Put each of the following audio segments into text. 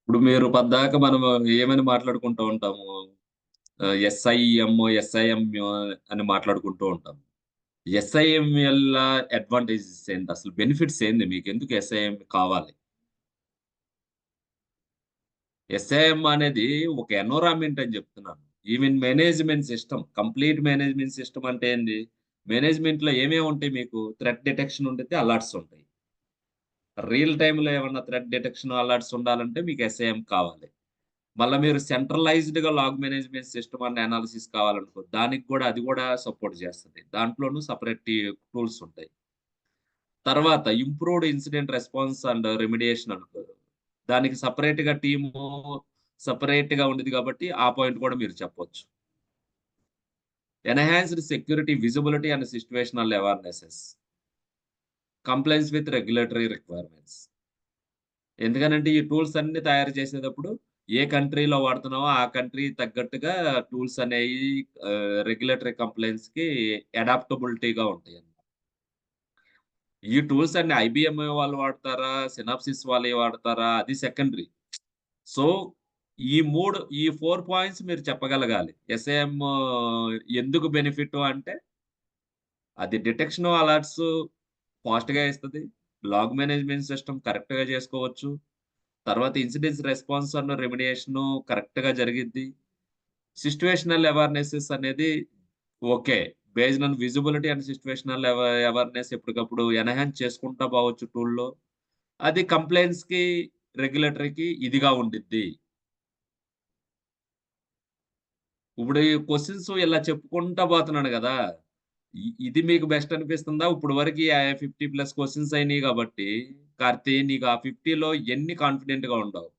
ఇప్పుడు మీరు పద్దాక మనం ఏమని మాట్లాడుకుంటూ ఉంటాము. ఎస్ఐఎం, ఎస్ఐఎం అని మాట్లాడుకుంటూ ఉంటాం. ఎస్ఐఎంఎల్ అడ్వాంటేజెస్ ఏంటి? అసలు బెనిఫిట్స్ ఏంది? మీకెందుకు ఎస్ఐఎం కావాలి? ఎస్ఐఎం అనేది ఒక ఎన్విరాన్మెంట్ అని చెప్తున్నాను. Even management system, complete management system అంటే ఏంది? మేనేజ్‌మెంట్‌లో ఏమేమి ఉంటాయి మీకు? థ్రెట్ డిటెక్షన్ ఉండిద్ది, అలర్ట్స్ ఉంటాయి. రియల్ టైమ్‌లో ఏమన్నా థ్రెట్ డిటెక్షన్, అలర్ట్స్ ఉండాలంటే మీకు ఎస్ఐఎం కావాలి. మళ్ళా మీరు సెంట్రలైజ్డ్‌గా log management system and analysis కావాలనుకో, దానికి గూడా అది గూడా సపోర్ట్ చేస్తది. దాంట్లోనూ సెపరేట్ టూల్స్ ఉంటాయి. తర్వాత improved incident response and remediation అనుకో, దానికి సెపరేట్‌గా టీము సెపరేట్‌గా ఉండిద్ది కాబట్టి, ఆ పాయింట్ కూడా మీరు చెప్పొచ్చు. Enhanced security visibility and situational awarenesses. Compliance with regulatory requirements. ఎందుకనంటే ఈ టూల్స్ అన్నీ తయారు చేసేటప్పుడు ఏ కంట్రీలో వాడుతున్నామో ఆ కంట్రీ తగ్గట్టుగా టూల్స్ అనేయి రెగ్యులేటరీ కంప్లెయిన్స్‌కి అడాప్టబిలిటీగా ఉంటాయన్నమాట. ఈ టూల్స్ అన్ని ఐబీఎం వాళ్ళు వాడతారా? సినాప్సిస్ వాళ్ళయి వాడతారా? అది సెకండరీ. సో, ఈ 4 పాయింట్స్ మీరు చెప్పగలగాలి. ఎస్ఏఎం ఎందుకు బెనిఫిట్ అంటే, అది డిటెక్షన్ అలర్ట్స్ ఫాస్ట్‌గా ఇస్తది. లాగ్ మేనేజ్‌మెంట్ సిస్టమ్ కరెక్ట్‌గా చేసుకోవచ్చు. తర్వాత ఇన్సిడెన్స్ రెస్పాన్స్ అన్న రెమిడియేషను కరెక్ట్‌గా జరిగిద్ది. సిట్యుయేషనల్ అవేర్‌నెసెస్ అనేది okay. Based on visibility and situational awareness ఎప్పటికప్పుడు ఎన్హాన్స్ చేసుకుంటా పోవచ్చు టూల్‌లో. అది కంప్లెయిన్స్‌కి, రెగ్యులేటరీకి ఇదిగా ఉండిద్ది. ఇప్పుడు ఈ క్వెషన్స్ ఇలా చెప్పుకుంటా పోతున్నాను గదా! ఇది మీకు బెస్ట్ అనిపిస్తుందా? ఇప్పటి వరకి 50 ప్లస్ క్వెషన్స్ అయినాయి గాబట్టి, కార్తీ నీకు ఆ 50లో ఎన్ని కాన్ఫిడెంట్‌గా ఉండవు?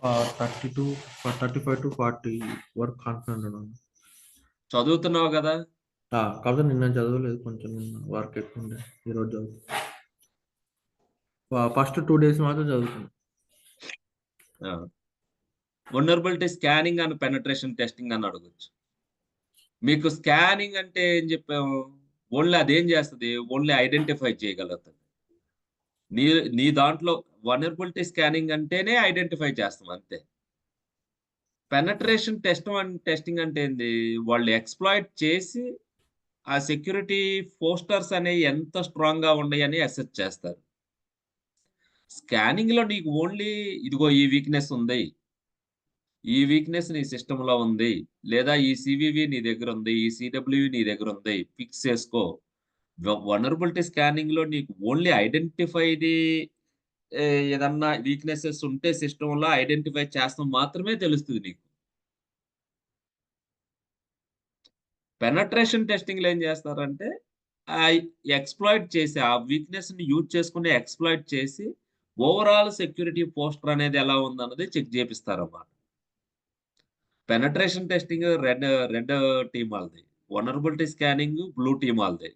32 35-40 వరకు కాన్ఫిడెంట్ ఉన్నాను. చదువుతున్నావు గదా! కాకపోతే నిన్న చదవలేదు, కొంచెం నిన్న వర్క్ ఎక్కువ ఉండే. ఈరోజు చదువుతా. ఫస్ట్ 2 డేస్ మాత్రం చదువుకున్నా. ఆ! Vulnerability scanning and penetration testing అని అడగొచ్చు. మీకు స్కానింగ్ అంటే ఏం జెప్పాము? ఓన్లీ అదేం జేస్తది? ఓన్లీ ఐడెంటిఫై చేయగలుగుతది. నీ నీ దాంట్లో వల్నరబిలిటీ స్కానింగ్ అంటేనే ఐడెంటిఫై చేస్తాం అంతే. పెనట్రేషన్ టెస్టింగ్ అంటే ఏంది? వాళ్ళు ఎక్స్‌ప్లాయిట్ చేసి, ఆ సెక్యూరిటీ పోస్టర్స్ అనేయి ఎంత స్ట్రాంగ్‌గా ఉన్నాయని అసెస్ చేస్తారు. స్కానింగ్‌లో నీకు ఓన్లీ ఇదిగో ఈ వీక్‌నెస్ ఉంది. ఈ వీక్‌నెస్ నీ సిస్టమ్‌లో ఉంది. లేదా ఈ సీవీవీ నీ దగ్గరుంది. ఈ సీడబ్ల్యూవీ నీ దగ్గరుంది. ఫిక్స్ చేసుకో. వల్నరబిలిటీ స్కానింగ్‌లో నీకు ఓన్లీ ఐడెంటిఫై‌ది ఏదన్నా వీక్‌నెసెస్ ఉంటే సిస్టమ్‌లో ఐడెంటిఫై చేస్తాం మాత్రమే తెలుస్తది నీకు. పెనట్రేషన్ టెస్టింగ్‌లో ఏం చేస్తారంటే, ఆహ్, ఎక్స్‌ప్లాయిట్ చేసి, ఆ వీక్‌నెస్‌ని యూజ్ చేసుకొని ఎక్స్‌ప్లాయిట్ చేసి, ఓవరాల్ సెక్యూరిటీ పోస్టర్ అనేది ఎలా ఉందన్నది చెక్ చేపిస్తారన్నమాట. పెనట్రేషన్ టెస్టింగ్ రెడ్ టీమ్ ఆళ్ళది. వల్నరబిలిటీ స్కానింగ్ బ్లూ టీమ్ ఆళ్ళది.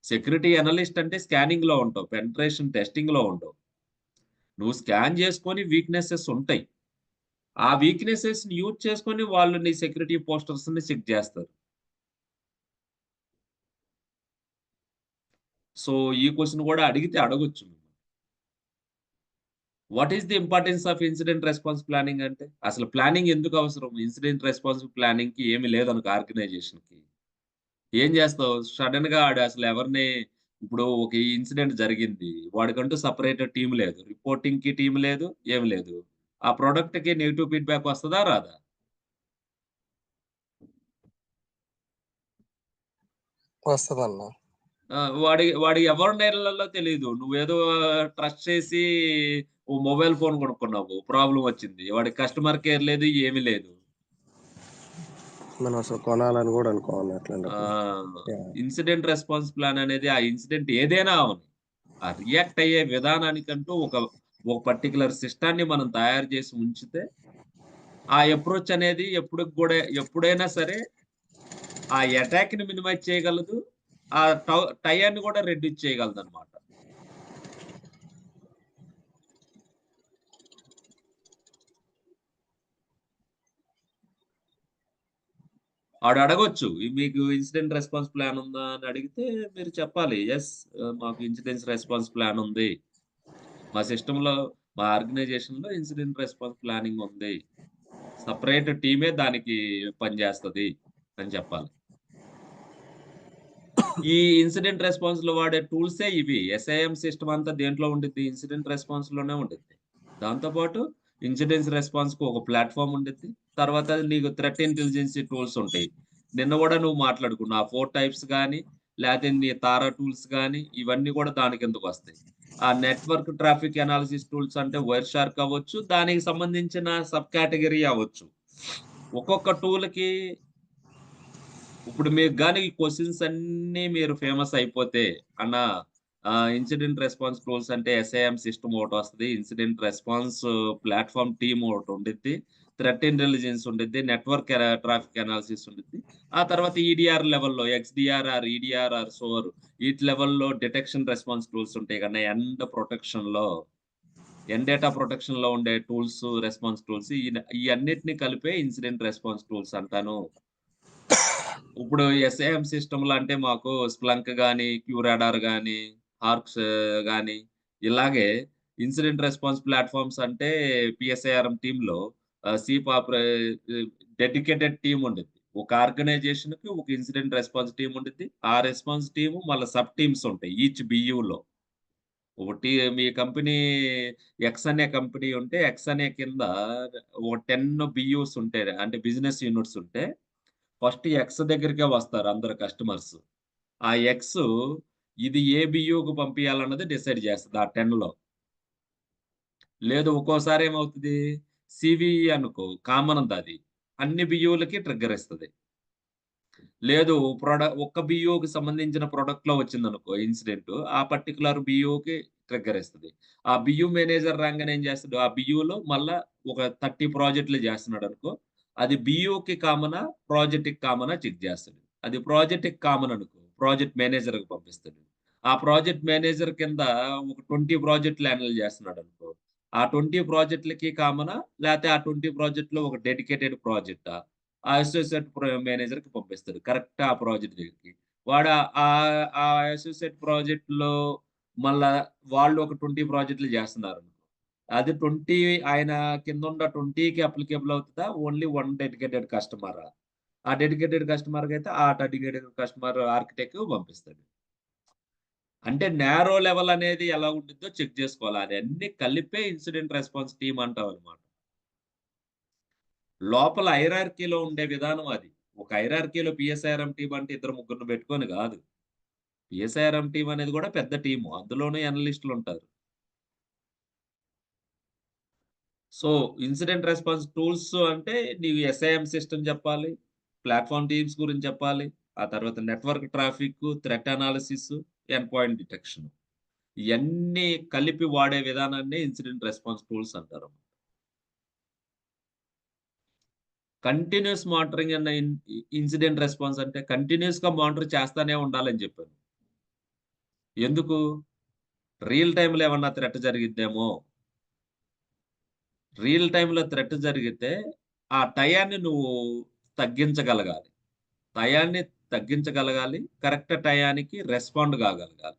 సెక్యూరిటీ అనలిస్ట్ అంటే స్కానింగ్‌లో ఉంటావు. పెనట్రేషన్ టెస్టింగ్‌లో ఉండవు. నువ్వు స్కాన్ చేసుకొని వీక్‌నెసెస్ ఉంటాయి. ఆ వీక్‌నెసెస్‌ని యూజ్ చేసుకొని వాళ్ళు నీ సెక్యూరిటీ పోస్టర్స్‌ని చెక్ చేస్తారు. సో, ఈ క్వెషన్ కూడా అడిగితే అడగొచ్చు. What is the importance of incident response planning అంటే? అసలు ప్లానింగ్ ఎందుకు అవసరం? ఇన్సిడెంట్ రెస్పాన్స్ ప్లానింగ్‌కి ఏమి లేదనుకో ఆర్గనైజేషన్‌కి. ఏం చేస్తావు? సడెన్‌గా ఆడు అసలు ఎవరిని ఇప్పుడు ఒక ఇన్సిడెంట్ జరిగింది. వాడికంటూ సెపరేట్ టీమ్ లేదు. రిపోర్టింగ్‌కి టీమ్ లేదు. ఏమి లేదు. ఆ ప్రొడక్ట్‌కి నెగెటివ్ ఫీడ్‌బ్యాక్ వస్తదా? రాదా? వస్తదన్న. వాడి ఎవరి నెలల్లో తెలీదు. నువ్వేదో ట్రస్ట్ చేసి ఓ మొబైల్ ఫోన్ కొనుక్కున్నావు. ప్రాబ్లమ్ వచ్చింది. వాడికి కస్టమర్ కేర్ లేదు. ఏమి లేదు. మనం అసలు కొనాలని గూడా అనుకోవాలి అట్లాంటప్పుడు. ఆహ్, యాహ్! ఇన్సిడెంట్ రెస్పాన్స్ ప్లాన్ అనేది ఆ ఇన్సిడెంట్ ఏదైనా అవని. ఆ రియాక్ట్ అయ్యే విధానానికంటూ ఒక పర్టిక్యులర్ సిస్టాన్ని మనం తయారు చేసి ఉంచితే, ఆ అప్రోచ్ అనేది ఎప్పుడైనా సరే ఆ అటాక్‌ని మినిమైజ్ చేయగలదు. ఆ టయాన్ని కూడా రెడ్యూస్ చేయగలదనమాట. ఆడడగొచ్చు. మీకు ఇన్సిడెంట్ రెస్పాన్స్ ప్లాన్ ఉందా అని అడిగితే మీరు చెప్పాలి. యెస్. మాకు ఇన్సిడెంట్స్ రెస్పాన్స్ ప్లాన్ ఉంది. మా సిస్టమ్‌లో మా ఆర్గనైజేషన్‌లో ఇన్సిడెంట్ రెస్పాన్స్ ప్లానింగ్ ఉంది. సెపరేట్ టీమే దానికి పనిచేస్తది అని చెప్పాలి. ఈ ఇన్సిడెంట్ రెస్పాన్స్‌లో వాడే టూల్సే ఇవి. ఎస్ఐఎం సిస్టమ్ అంతా దేంట్లో ఉండిద్ది? ఇన్సిడెంట్ రెస్పాన్స్‌లోనే ఉండిద్ది. దాంతో పాటు ఇన్సిడెంట్స్ రెస్పాన్స్‌కి ఒక ప్లాట్‌ఫార్మ్ ఉండిద్ది. తర్వాత నీకు థ్రెట్ ఇంటెలిజెన్సీ టూల్స్ ఉంటాయి. నిన్న గూడా నువ్వు మాట్లాడుకున్నావు. ఆ 4 టైప్స్ గాని, లేతే నీ తారా టూల్స్ గాని, ఇవన్నీ గూడా దాని కిందకొస్తాయి. ఆ నెట్వర్క్ ట్రాఫిక్ అనాలిసిస్ టూల్స్ అంటే వైర్ షార్క్ అవ్వచ్చు. దానికి సంబంధించిన సబ్ కేటగరీ అవ్వచ్చు. ఒక్కొక్క టూల్‌కి ఇప్పుడు మీకు గాని ఈ క్వెషన్స్ అన్నీ మీరు ఫేమస్ అయిపోతే, అన్న ఇన్సిడెంట్ రెస్పాన్స్ టూల్స్ అంటే ఎస్ఐఎం సిస్టమ్ ఒకటొస్తది. ఇన్సిడెంట్ రెస్పాన్స్ ప్లాట్‌ఫార్మ్ టీమ్ ఒకటుండిద్ది. థ్రెట్ ఇంటెలిజెన్స్ ఉండిద్ది. నెట్వర్క్ ట్రాఫిక్ అనాలిసిస్ ఉండిద్ది. ఆ తర్వాత ఈడీఆర్ లెవెల్‌లో XDR or EDR or SOAR ET లెవెల్‌లో డిటెక్షన్ రెస్పాన్స్ టూల్స్ ఉంటాయి కన్నా ఎండ్ డేటా ప్రొటెక్షన్‌లో ఉండే టూల్స్, రెస్పాన్స్ టూల్స్ ఈ అన్నిటిని కలిపే ఇన్సిడెంట్ రెస్పాన్స్ టూల్స్ అంటాను. ఇప్పుడు ఎస్ఐఎం సిస్టమ్‌లో అంటే మాకు స్ప్లంక్ గాని, క్యూరాడార్ గాని, ఆర్క్స్ గాని ఇలాగే ఇన్సిడెంట్ రెస్పాన్స్ ప్లాట్‌ఫార్మ్స్ అంటే పిఎస్ఐఆర్ఎం టీమ్‌లో సీప్ డెడికేటెడ్ టీమ్ ఉండిద్ది. ఒక ఆర్గనైజేషన్‌కి ఒక ఇన్సిడెంట్ రెస్పాన్స్ టీమ్ ఉండిద్ది. ఆ రెస్పాన్స్ టీమ్ మళ్ళా సబ్ టీమ్స్ ఉంటాయి. ఈచ్ బియూలో. ఒకటి మీ కంపెనీ ఎక్స్ అనే కంపెనీ ఉంటే, ఎక్స్ అనే కింద ఒక 10 బియూస్ ఉంటే అంటే బిజినెస్ యూనిట్స్ ఉంటే ఫస్ట్ ఎక్స్ దగ్గరికే వస్తారు అందరు కస్టమర్స్. ఆ ఎక్స్ ఇది ఏ బియూకి పంపియాలన్నది డిసైడ్ చేస్తది ఆ 10లో. లేదు ఒక్కోసారి ఏమవుతది, సివిఈ అనుకో కామన్ దది. అన్ని బియూలకి ట్రిగ్గర్ ఇస్తది. లేదు ఒక్క బియూకి సంబంధించిన ప్రొడక్ట్‌లో వచ్చిందనుకో ఇన్సిడెంట్, ఆ పర్టిక్యులర్ బియూకి ట్రిగ్గర్ ఇస్తది. ఆ బియూ మేనేజర్ రాంగానే ఏం చేస్తాడు, ఆ బియూలో మళ్ళా ఒక 30 ప్రాజెక్ట్‌లు చేస్తున్నాడనుకో, అది బియూకి కామనా, ప్రాజెక్ట్‌కి కామనా చెక్ చేస్తాడు. అది ప్రాజెక్ట్‌కి కామన్ అనుకో, ప్రాజెక్ట్ మేనేజర్‌కి పంపిస్తాడు. ఆ ప్రాజెక్ట్ మేనేజర్ కింద ఒక 20 ప్రాజెక్ట్‌లు హ్యాండిల్ చేస్తున్నాడనుకో, ఆ 20 ప్రాజెక్ట్‌లకి కామనా, లేతే ఆ 20 ప్రాజెక్ట్‌లో ఒక డెడికేటెడ్ ప్రాజెక్టా? ఆ అసోసియేట్ మేనేజర్‌కి పంపిస్తాడు. కరెక్ట్ ఆ ప్రాజెక్ట్ దగ్గరికి. వాడు ఆ అసోసియేట్ ప్రాజెక్ట్‌లో మళ్ళా వాళ్ళు ఒక 20 ప్రాజెక్ట్‌లు చేస్తున్నారనుకో. అది 20 ఆయన కిందున్న 20కి అప్లికేబుల్ అవుతదా? ఓన్లీ 1 డెడికేటెడ్ కస్టమరా? ఆ డెడికేటెడ్ కస్టమర్‌కైతే ఆ డెడికేటెడ్ కస్టమర్ ఆర్కిటెక్ట్‌కి పంపిస్తాడు. అంటే నారో లెవెల్ అనేది ఎలా ఉండిద్దో చెక్ చేసుకోవాలి. అది అన్నీ కలిపే ఇన్సిడెంట్ రెస్పాన్స్ టీమ్ అంటామనమాట. లోపల హైరార్కీలో ఉండే విధానం అది. ఒక హైరార్కీలో పిఎస్ఆర్ఎం టీమ్ అంటే ఇద్దరు ముగ్గురిని పెట్టుకొని గాదు. పిఎస్ఆర్ఎం టీమ్ అనేది గూడా పెద్ద టీము. అందులోనూ అనలిస్టులుంటారు. సో, ఇన్సిడెంట్ రెస్పాన్స్ టూల్స్ అంటే నీవు ఎస్ఐఎం సిస్టమ్ జెప్పాలి. ప్లాట్‌ఫార్మ్ టీమ్స్ గురించి చెప్పాలి. ఆ తర్వాత network traffic, threat analysis, end point detection. ఇయన్నీ కలిపి వాడే విధానాన్నే ఇన్సిడెంట్ రెస్పాన్స్ టూల్స్ అంటారు. కంటిన్యూయస్ మానిటరింగ్ అన్న ఇన్సిడెంట్ రెస్పాన్స్ అంటే కంటిన్యూయస్‌గా మానిటర్ చేస్తానే ఉండాలని జెప్పాను. ఎందుకు? రియల్ టైమ్‌లో ఏమన్నా థ్రెట్ జరిగిద్దేమో! రియల్ టైమ్‌లో థ్రెట్ జరిగితే, ఆ టయాన్ని నువ్వు తగ్గించగలగాలి. టయాన్ని తగ్గించగలగాలి. కరెక్ట్ టయానికి రెస్పాండ్ కాగలగాలి.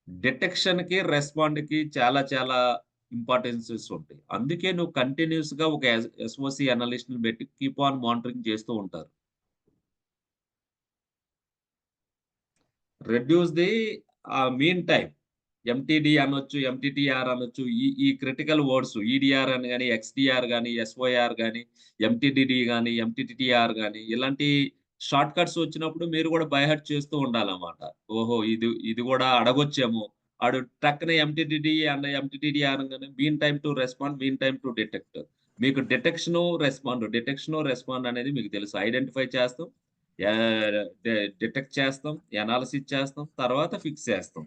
డిటెక్షన్‌కి, రెస్పాండ్‌కి చాలా చాలా ఇంపార్టెన్సెస్ ఉంటాయి. అందుకే నువ్వు కంటిన్యూయస్‌గా ఒక ఎస్ఓసీ అనలిస్ట్‌ని పెట్టి కీప్ ఆన్ మానిటరింగ్ చేస్తూ ఉంటారు. Reduce the mean time. MTD అనొచ్చు, ఎంటీటీఆర్ అనొచ్చు. ఈ క్రిటికల్ వర్డ్స్ ఈడీఆర్ అని గాని, ఎక్స్‌డీఆర్ గాని, ఎస్ఓఆర్ గాని, ఎంటీడీడీ గాని, ఎంటీటీఆర్ గాని ఇలాంటి షార్ట్ కట్స్ వచ్చినప్పుడు మీరు గూడా బై హార్ట్ చేస్తూ ఉండాలన్నమాట. ఓహో! ఇది ఇది గూడా అడగొచ్చేమో. ఆడు టక్కన ఎంటీటీడీ అండ్ ఎంటీటీఆర్ అనగానే mean time to respond, mean time to detect. మీకు డిటెక్షను, రెస్పాండ్ అనేది మీకు తెలుసు. ఐడెంటిఫై చేస్తాం. డిటెక్ట్ చేస్తాం, అనాలిసిస్ చేస్తాం, తర్వాత ఫిక్స్ చేస్తాం.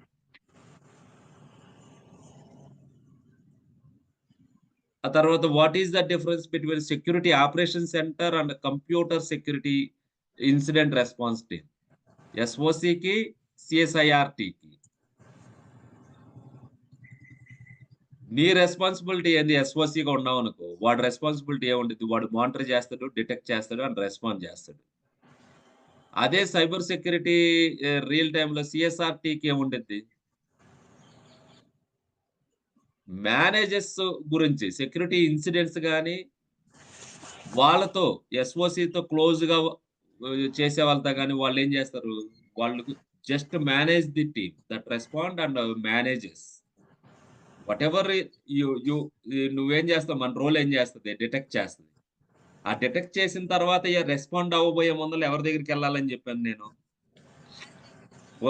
ఆ తర్వాత what is the difference between security operation centre and computer security incident response team. ఎస్ఓసికి, సిఎస్ఐఆర్‌టికి. నీ రెస్పాన్సిబిలిటీ ఏంది ఎస్ఓసిగా ఉన్నావనుకో, వాడి రెస్పాన్సిబిలిటీ ఏముండిద్ది? వాడు మానిటర్ చేస్తాడు, డిటెక్ట్ చేస్తాడు అండ్ రెస్పాండ్ చేస్తాడు. అదే సైబర్ సెక్యూరిటీ రియల్ టైమ్‌లో సిఎస్ఆర్‌టికి ఏముండిద్ది? మేనేజర్స్ గురించి సెక్యూరిటీ ఇన్సిడెంట్స్ గాని, వాళ్ళతో ఎస్ఓసితో క్లోజ్‌గా చేసే వాళ్ళతో గాని వాళ్ళేం జేస్తారు? వాళ్ళు just manage the team that respond and manages. Whatever you you నువ్వేం జేస్తావు? మన రోల్ ఏం జేస్తది? డిటెక్ట్ చేస్తది. ఆ డిటెక్ట్ చేసిన తర్వాత రెస్పాండ్ అవ్వబోయే ముందల ఎవరి దగ్గరికెళ్ళాలని జెప్పాను నేను?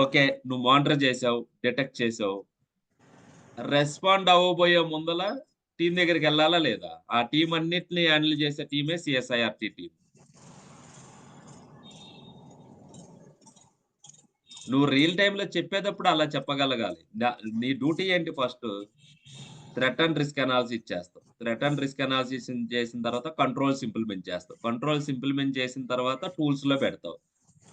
ఓకే. నువ్వు మానిటర్ చేసావు, డిటెక్ట్ చేసావు. రెస్పాండ్ అవ్వబోయే ముందల టీమ్ దగ్గరికెళ్ళాలా లేదా? ఆ టీమ్ అన్నిటిని హ్యాండిల్ చేసే టీమే సీఎస్ఐఆర్‌టీ టీమ్. నువ్వు రియల్ టైమ్‌లో చెప్పేటప్పుడు అలా చెప్పగలగాలి. నీ డ్యూటీ ఏంటి first? Threat and risk analysis చేస్తావు. థ్రెట్ అండ్ రిస్క్ అనాలిసిస్ చేసిన తర్వాత కంట్రోల్స్ ఇంప్లిమెంట్ చేస్తావు. కంట్రోల్స్ ఇంప్లిమెంట్ చేసిన తర్వాత టూల్స్‌లో పెడతావు.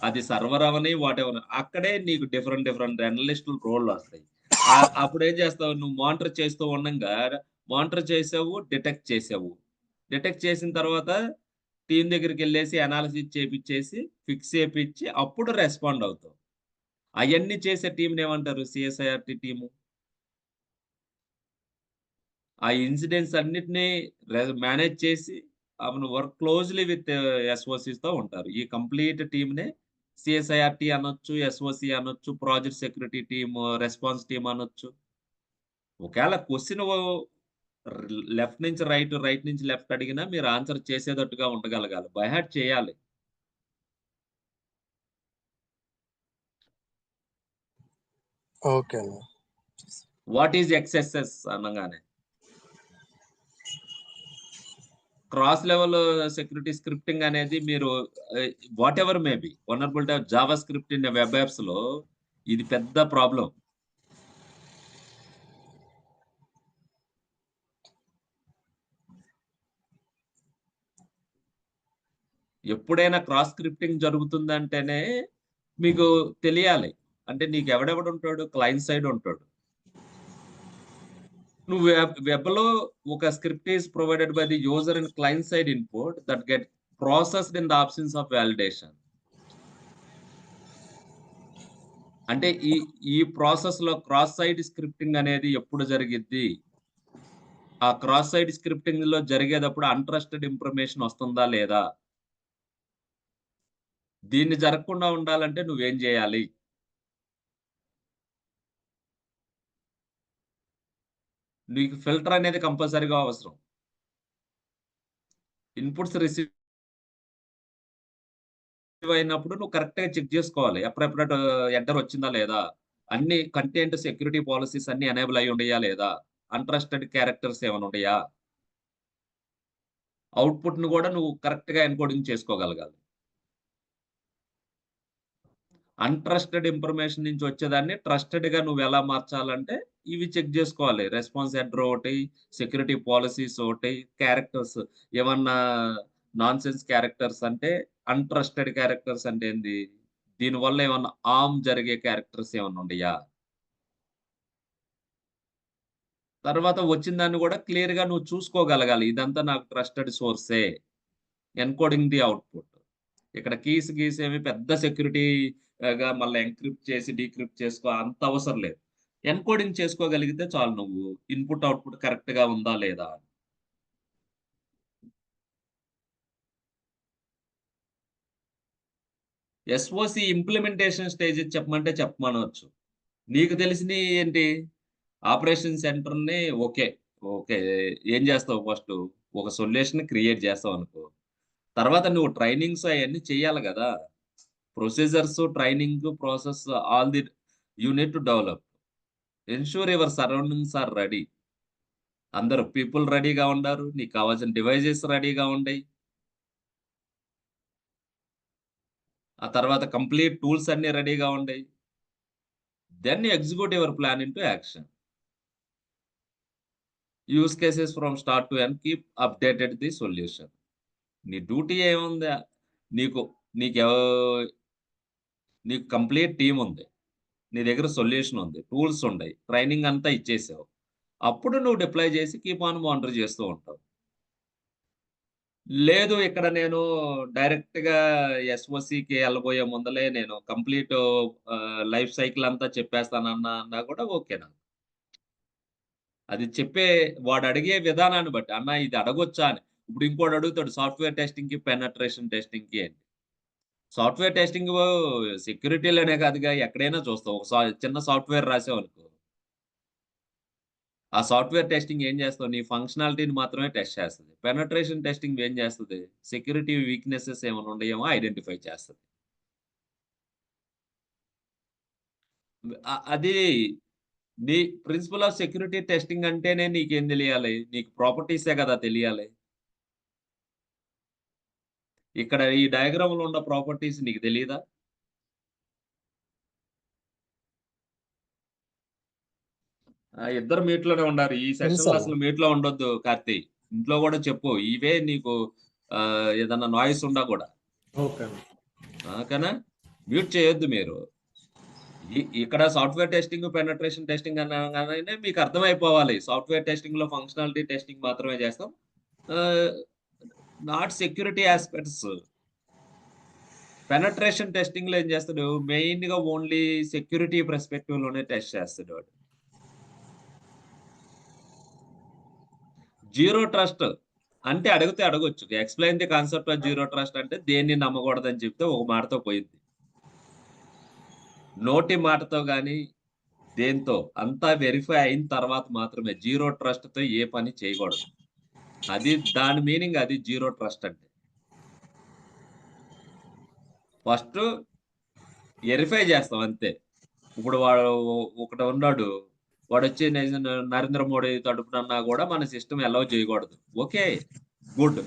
అది సర్వర్ అవ్వని, వాటెవర్ అక్కడే నీకు డిఫరెంట్ డిఫరెంట్ అనలిస్టుల రోల్‌లొస్తాయి. అప్పుడేం చేస్తావు? నువ్వు మానిటర్ చేస్తూ ఉండంగా మానిటర్ చేసావు, డిటెక్ట్ చేసావు. డిటెక్ట్ చేసిన తర్వాత టీమ్ దగ్గరికెళ్ళేసి అనాలిసిస్ చేపిచ్చేసి, ఫిక్స్ చేపిచ్చి అప్పుడు రెస్పాండ్ అవుతావు. అయన్నీ చేసే టీమ్‌నేమంటారు? సీఎస్ఐఆర్‌టీ టీము. ఆ ఇన్సిడెంట్స్ అన్నిటిని మేనేజ్ చేసి అవును వర్క్ క్లోజ్‌లీ విత్ ఎస్ఓసీస్‌తో ఉంటారు. ఈ కంప్లీట్ టీమ్‌నే సీఎస్ఐఆర్‌టీ అనొచ్చు, ఎస్ఓసీ అనొచ్చు, project security team, response team అనొచ్చు. ఒకేళ క్వెషన్ లెఫ్ట్ నుంచి రైట్, రైట్ నుంచి లెఫ్ట్ అడిగినా మీరు ఆన్సర్ చేసేటట్టుగా ఉండగలగాలి. బై హార్ట్ చేయాలి. ఓకే అన్న. వాట్ ఈస్ ఎక్స్ఎస్ఎస్ అనంగానే? క్రాస్ లెవెల్ సెక్యూరిటీ స్క్రిప్టింగ్ అనేది మీరు whatever may be vulnerability of Java script in web యాప్స్‌లో ఇది పెద్ద ప్రాబ్లమ్. ఎప్పుడైనా క్రాస్ స్క్రిప్టింగ్ జరుగుతుందంటేనే మీకు తెలియాలి. అంటే నీకు ఎవడెవడుంటాడు? క్లయింట్ సైడ్ ఉంటాడు. నువ్వు వెబ్‌లో ఒక script is provided by the user and client side input that get processed in the absence of validation. అంటే ఈ ప్రాసెస్‌లో క్రాస్ సైడ్ స్క్రిప్టింగ్ అనేది ఎప్పుడు జరిగిద్ది? ఆ క్రాస్ సైడ్ స్క్రిప్టింగ్‌లో జరిగేటప్పుడు అన్‌ట్రస్టెడ్ ఇన్ఫర్మేషన్ వస్తుందా లేదా? దీన్ని జరగకుండా ఉండాలంటే నువ్వేం జేయాలి? నీకు ఫిల్టర్ అనేది కంపల్సరీగా అవసరం. ఇన్‌పుట్స్ రిసీవ్ అయినప్పుడు నువ్వు కరెక్ట్‌గా చెక్ జేసుకోవాలి. ఎప్పుడెప్పుడు ఎంటర్ వచ్చిందా లేదా? అన్ని కంటెంట్ సెక్యూరిటీ పాలిసీస్ అన్నీ ఎనేబుల్ అయ్యి ఉండయా లేదా? అన్‌ట్రస్టెడ్ క్యారెక్టర్స్ ఏమైనా ఉండయా? ఔట్‌పుట్‌ని గూడా నువ్వు కరెక్ట్‌గా ఎన్కోడింగ్ చేసుకోగలగాలి. అన్‌ట్రస్టెడ్ ఇన్ఫర్మేషన్ నుంచి వచ్చేదాన్ని ట్రస్టెడ్‌గా నువ్వెలా మార్చాలంటే, ఇవి చెక్ జేసుకోవాలి. రెస్పాన్స్ హెడర్ ఒకటి, సెక్యూరిటీ పాలిసీస్ ఒకటి, క్యారెక్టర్స్ ఏమన్నా నాన్‌సెన్స్ క్యారెక్టర్స్ అంటే అన్‌ట్రస్టెడ్ క్యారెక్టర్స్ అంటే ఏంది? దీనివల్ల ఏమన్నా హార్మ్ జరిగే క్యారెక్టర్స్ ఏమన్నా ఉండయా? తర్వాత వచ్చిన దాన్ని గూడా క్లియర్‌గా నువ్వు చూసుకోగలగాలి. ఇదంతా నాకు ట్రస్టెడ్ సోర్సే. Encoding the output. ఇక్కడ కీస్ గీస్ ఏమి పెద్ద సెక్యూరిటీ మళ్ళా ఎన్‌క్రిప్ట్ చేసి, డీక్రిప్ట్ చేసుకో అంత అవసరం లేదు. ఎన్కోడింగ్ చేసుకోగలిగితే చాలు నువ్వు. ఇన్‌పుట్, ఔట్‌పుట్ కరెక్ట్‌గా ఉందా లేదా అని. ఎస్ఓసీ ఇంప్లిమెంటేషన్ స్టేజ్ చెప్పమంటే చెప్పమనొచ్చు. నీకు తెలిసినయి ఏంటి? ఆపరేషన్ సెంటర్‌ని ఓకే. ఓకే. ఏం చేస్తావు ఫస్టు? ఒక సొల్యూషన్ క్రియేట్ చేస్తావనుకో. తర్వాత నువ్వు ట్రైనింగ్స్ అయన్నీ చేయాలి గదా! Procedures, training, process all the you need to develop. Ensure your surroundings are ready. అందరూ పీపుల్ రెడీగా ఉండారు. నీకు కావాల్సిన డివైజెస్ రెడీగా ఉండయి. ఆ తర్వాత కంప్లీట్ టూల్స్ అన్నీ రెడీగా ఉండయి. Then you execute your plan into action. Use cases from start to end keep updated the solution. నీ డ్యూటీ ఏముంది? నీకు నీకెవ నీకు కంప్లీట్ టీమ్ ఉంది. నీ దగ్గర సొల్యూషన్ ఉంది. టూల్స్ ఉండయి. ట్రైనింగ్ అంతా ఇచ్చేసావు. అప్పుడు నువ్వు డిప్లాయ్ చేసి కీప్ ఆన్ మానిటర్ చేస్తూ ఉంటావు. లేదు ఇక్కడ నేను డైరెక్ట్‌గా ఎస్ఓసీకి ఎళ్ళబోయే ముందలే నేను కంప్లీట్ లైఫ్ సైకిల్ అంతా చెప్పేస్తానన్నా అన్నా కూడా ఓకే నాకు. అది చెప్పే వాడు అడిగే విధానాన్ని బట్టి. అన్న ఇది అడగొచ్చా అని. ఇప్పుడు ఇంకోడు అడుగుతాడు సాఫ్ట్‌వేర్ టెస్టింగ్‌కి, పెనట్రేషన్ టెస్టింగ్‌కి అని. సాఫ్ట్‌వేర్ టెస్టింగ్ సెక్యూరిటీలోనే కాదుగా ఎక్కడైనా చూస్తాం. ఒక చిన్న సాఫ్ట్‌వేర్ రాసావనుకో, ఆ సాఫ్ట్‌వేర్ టెస్టింగ్ ఏం చేస్తావు? నీ ఫంక్షనాలిటీని మాత్రమే టెస్ట్ చేస్తది. పెనట్రేషన్ టెస్టింగ్ ఏం చేస్తది? సెక్యూరిటీ వీక్‌నెసెస్ ఏమైనా ఉన్నాయేమో ఐడెంటిఫై చేస్తది. అది నీ ప్రిన్సిపల్ ఆఫ్ సెక్యూరిటీ టెస్టింగ్ అంటేనే నీకేం తెలియాలి? నీకు ప్రాపర్టీసే కదా తెలియాలి. ఇక్కడ ఈ డయాగ్రామ్‌లో ఉన్న ప్రాపర్టీస్ నీకు తెలీదా? ఇద్దరు మీట్‌లోనే ఉండారు. ఈ సెషన్‌లో తెలుసన్న. అసలు మీట్‌లో ఉండొద్దు కార్తీ. ఇంట్లో గూడా చెప్పు. ఇవే నీకు ఏదన్నా నాయిస్ ఉన్నా గూడా. ఓకే అన్న. ఓకేనా? మ్యూట్ చేయొద్దు మీరు. ఇక్కడ సాఫ్ట్‌వేర్ టెస్టింగ్, పెనట్రేషన్ టెస్టింగ్ అనంగానే మీకు అర్థమైపోవాలి. సాఫ్ట్‌వేర్ టెస్టింగ్‌లో ఫంక్షనాలిటీ టెస్టింగ్ మాత్రమే చేస్తాం. ఆహ్, నాట్ సెక్యూరిటీ యాస్పెక్ట్స్. పెనట్రేషన్ టెస్టింగ్‌లో ఏం చేస్తాడు? మెయిన్‌గా ఓన్లీ సెక్యూరిటీ పర్స్పెక్టివ్‌లోనే టెస్ట్ చేస్తాడు వాడు. జీరో ట్రస్ట్ అంటే అడిగితే అడగొచ్చు. Explain the concept of zero trust అంటే దేన్ని నమ్మకూడదని చెప్తే ఒక మాటతో పోయిద్ది. నోటి మాటతో గాని, దేనితో అంతా వెరిఫై అయిన తర్వాత మాత్రమే జీరో ట్రస్ట్‌తో ఏ పని చేయకూడదు. అది దాని మీనింగ్ అది జీరో ట్రస్ట్ అంటే. ఫస్టు వెరిఫై చేస్తాం అంతే. ఇప్పుడు వాడు ఒకడున్నాడు. వాడొచ్చి నరేంద్ర మోడీ తరపునన్నా గూడా మన సిస్టమ్ అలౌ చేయకూడదు. ఓకే. గుడ్.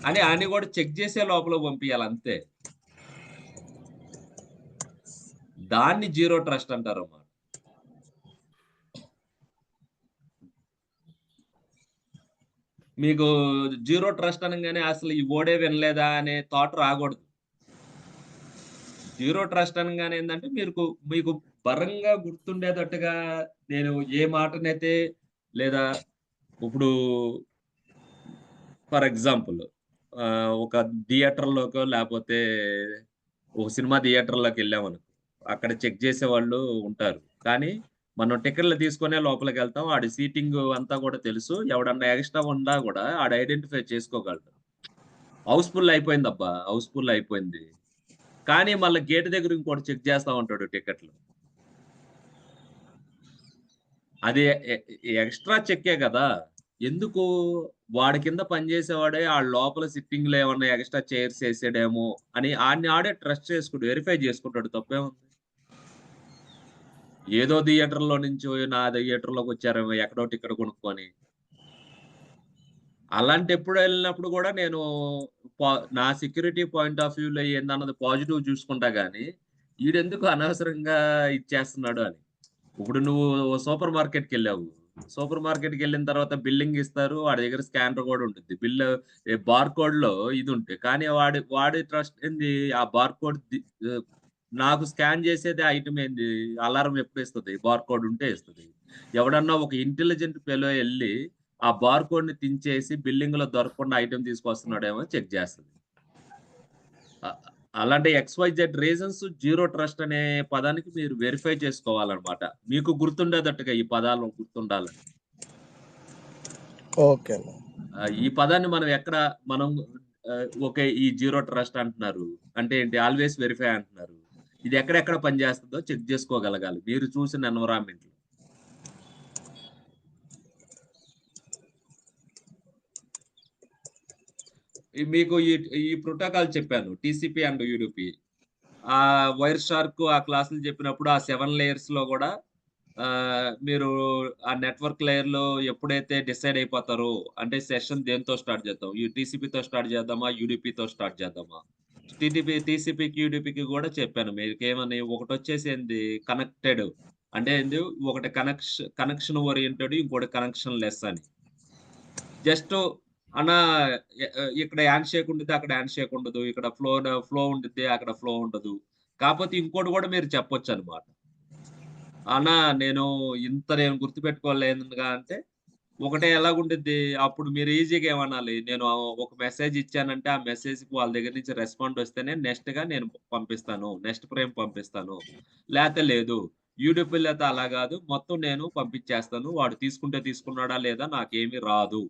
అని ఆడిని గూడా చెక్ చేసే లోపల పంపియాలి అంతే. దాన్ని జీరో ట్రస్ట్ అంటారన్నమాట. మీకు జీరో ట్రస్ట్ అనంగానే అసలు ఈ ఓడే వినలేదా అనే థాట్ రాగూడదు. జీరో ట్రస్ట్ అనంగానే ఏందంటే మీకు బలంగా గుర్తుండేటట్టుగా నేను ఏ మాటనైతే లేదా ఇప్పుడు ఫర్ ఎగ్జాంపుల్ ఒక థియేటర్‌లోకో లేపోతే ఒక సినిమా థియేటర్‌లోకెళ్ళామనుకో, అక్కడ చెక్ చేసేవాళ్ళు ఉంటారు. కానీ మనం టికెట్లు తీసుకొనే లోపలికెళ్తాం. ఆడి సీటింగు అంతా గూడా తెలుసు. ఎవడన్నా ఎక్స్‌ట్రా ఉన్నా గూడా ఆడు ఐడెంటిఫై చేసుకోగలడు. హౌస్‌ఫుల్ అయిపోయిందబ్బా! హౌస్‌ఫుల్ అయిపోయింది. కానీ మళ్ళా గేట్ దగ్గర ఇంకోడు చెక్ చేస్తా ఉంటాడు టికెట్లు. అది ఎక్స్‌ట్రా చెక్కే గదా! ఎందుకు? వాడి కింద పనిచేసేవాడే ఆడు లోపల సిట్టింగ్‌లో ఏమన్నా ఎక్స్‌ట్రా చైర్స్ ఏసాడేమో అని ఆడిని ఆడే ట్రస్ట్ చేసుకుంటాడు. వెరిఫై చేసుకుంటాడు. తప్పేముంది? ఏదో థియేటర్‌లో నుంచో నా థియేటర్‌లోకొచ్చారేమో ఎక్కడో టికెట్ కొనుక్కొని. అలాంటెప్పుడు ఎళ్ళినప్పుడు గూడా నేను పా నా సెక్యూరిటీ పాయింట్ ఆఫ్ వ్యూలో ఏందన్నది పాజిటివ్ చూసుకుంటా గానీ, ఈడెందుకు అనవసరంగా ఇచ్చేస్తున్నాడు అని. ఇప్పుడు నువ్వు సూపర్ మార్కెట్‌కెళ్ళావు. సూపర్ మార్కెట్‌కెళ్ళిన తర్వాత బిల్లింగ్ ఇస్తారు. వాడి దగ్గర స్కానర్ గూడా ఉండిద్ది. బార్‌కోడ్‌లో ఇదుంటే కానీ వాడి ట్రస్ట్ ఏంది ఆ బార్‌కోడ్ నాకు స్కాన్ చేసేది ఐటెమ్ ఏంది? అలారం ఎప్పుడిస్తది? బార్‌కోడ్ ఉంటే ఇస్తది. ఎవడన్నా ఒక ఇంటెలిజెంట్ ఫెలో ఎళ్లి ఆ బార్‌కోడ్‌ని తుంచేసి బిల్లింగ్‌లో దొరకకుండా ఐటెమ్ తీసుకొస్తున్నాడేమో చెక్ చేస్తది. అ అలాంటి ఎక్స్‌వైజెడ్ రీజన్స్ జీరో ట్రస్ట్ అనే పదానికి మీరు వెరిఫై చేసుకోవాలన్నమాట. మీకు గుర్తుండేటట్టుగా ఈ పదాలు గుర్తుండాలని. ఓకే అన్న. ఈ పదాన్ని మనం ఓకే. ఈ జీరో ట్రస్ట్ అంటున్నారు. అంటే ఏంటి? ఆల్వేస్ వెరిఫై అంటున్నారు. ఇది ఎక్కడెక్కడ పనిచేస్తదో చెక్ చేసుకోగలగాలి. మీరు చూసిన ఎన్విరాన్మెంట్‌లో. మీకు ఈ ప్రోటోకాల్ చెప్పాను. TCP and UDP. Wireshark ఆ క్లాసులు చెప్పినప్పుడు ఆ 7 లేయర్స్‌లో గూడా మీరు ఆ నెట్వర్క్ లేయర్‌లో ఎప్పుడైతే డిసైడ్ అయిపోతారో, అంటే సెషన్ దేనితో స్టార్ట్ చేద్దాం? ఈ టీసీపీతో స్టార్ట్ చేద్దామా? యూడీపీతో స్టార్ట్ చేద్దామా? టీసీపీకి, యూడీపీకి గూడా చెప్పాను. మీకేమని ఒకటొచ్చేసి ఏంది కనెక్టెడ్ అంటే ఏంది ఒకటి కనెక్షన్ ఓరియెంటెడ్ ఇంకోటి కనెక్షన్ లెస్ అని. జస్ట్ అన్నా ఇక్కడ హ్యాండ్ షేక్ ఉండిద్ది. అక్కడ హ్యాండ్ షేక్ ఉండదు. ఇక్కడ ఫ్లో ఉండిద్ది. అక్కడ ఫ్లో ఉండదు. కాపోతే ఇంకోటి గూడా మీరు చెప్పొచ్చనమాట. అన్నా నేను గుర్తుపెట్టుకోలేనుగా అంటే, ఒకటే ఎలాగుండిద్ది, అప్పుడు మీరు ఈజీగా ఏమనాలి, నేను ఒక మెసేజ్ ఇచ్చానంటే, ఆ మెసేజ్‌కి వాళ్ళ దగ్గర నుంచి రెస్పాండ్ వస్తేనే నెక్స్ట్‌గా నేను పంపిస్తాను. నెక్స్ట్ ఫ్రేమ్ పంపిస్తాను. లేతే లేదు. యూడీపీ అయితే అలా కాదు, మొత్తం నేను పంపించేస్తాను, వాడు తీసుకుంటే తీసుకున్నాడా లేదా నాకేమీ రాదు.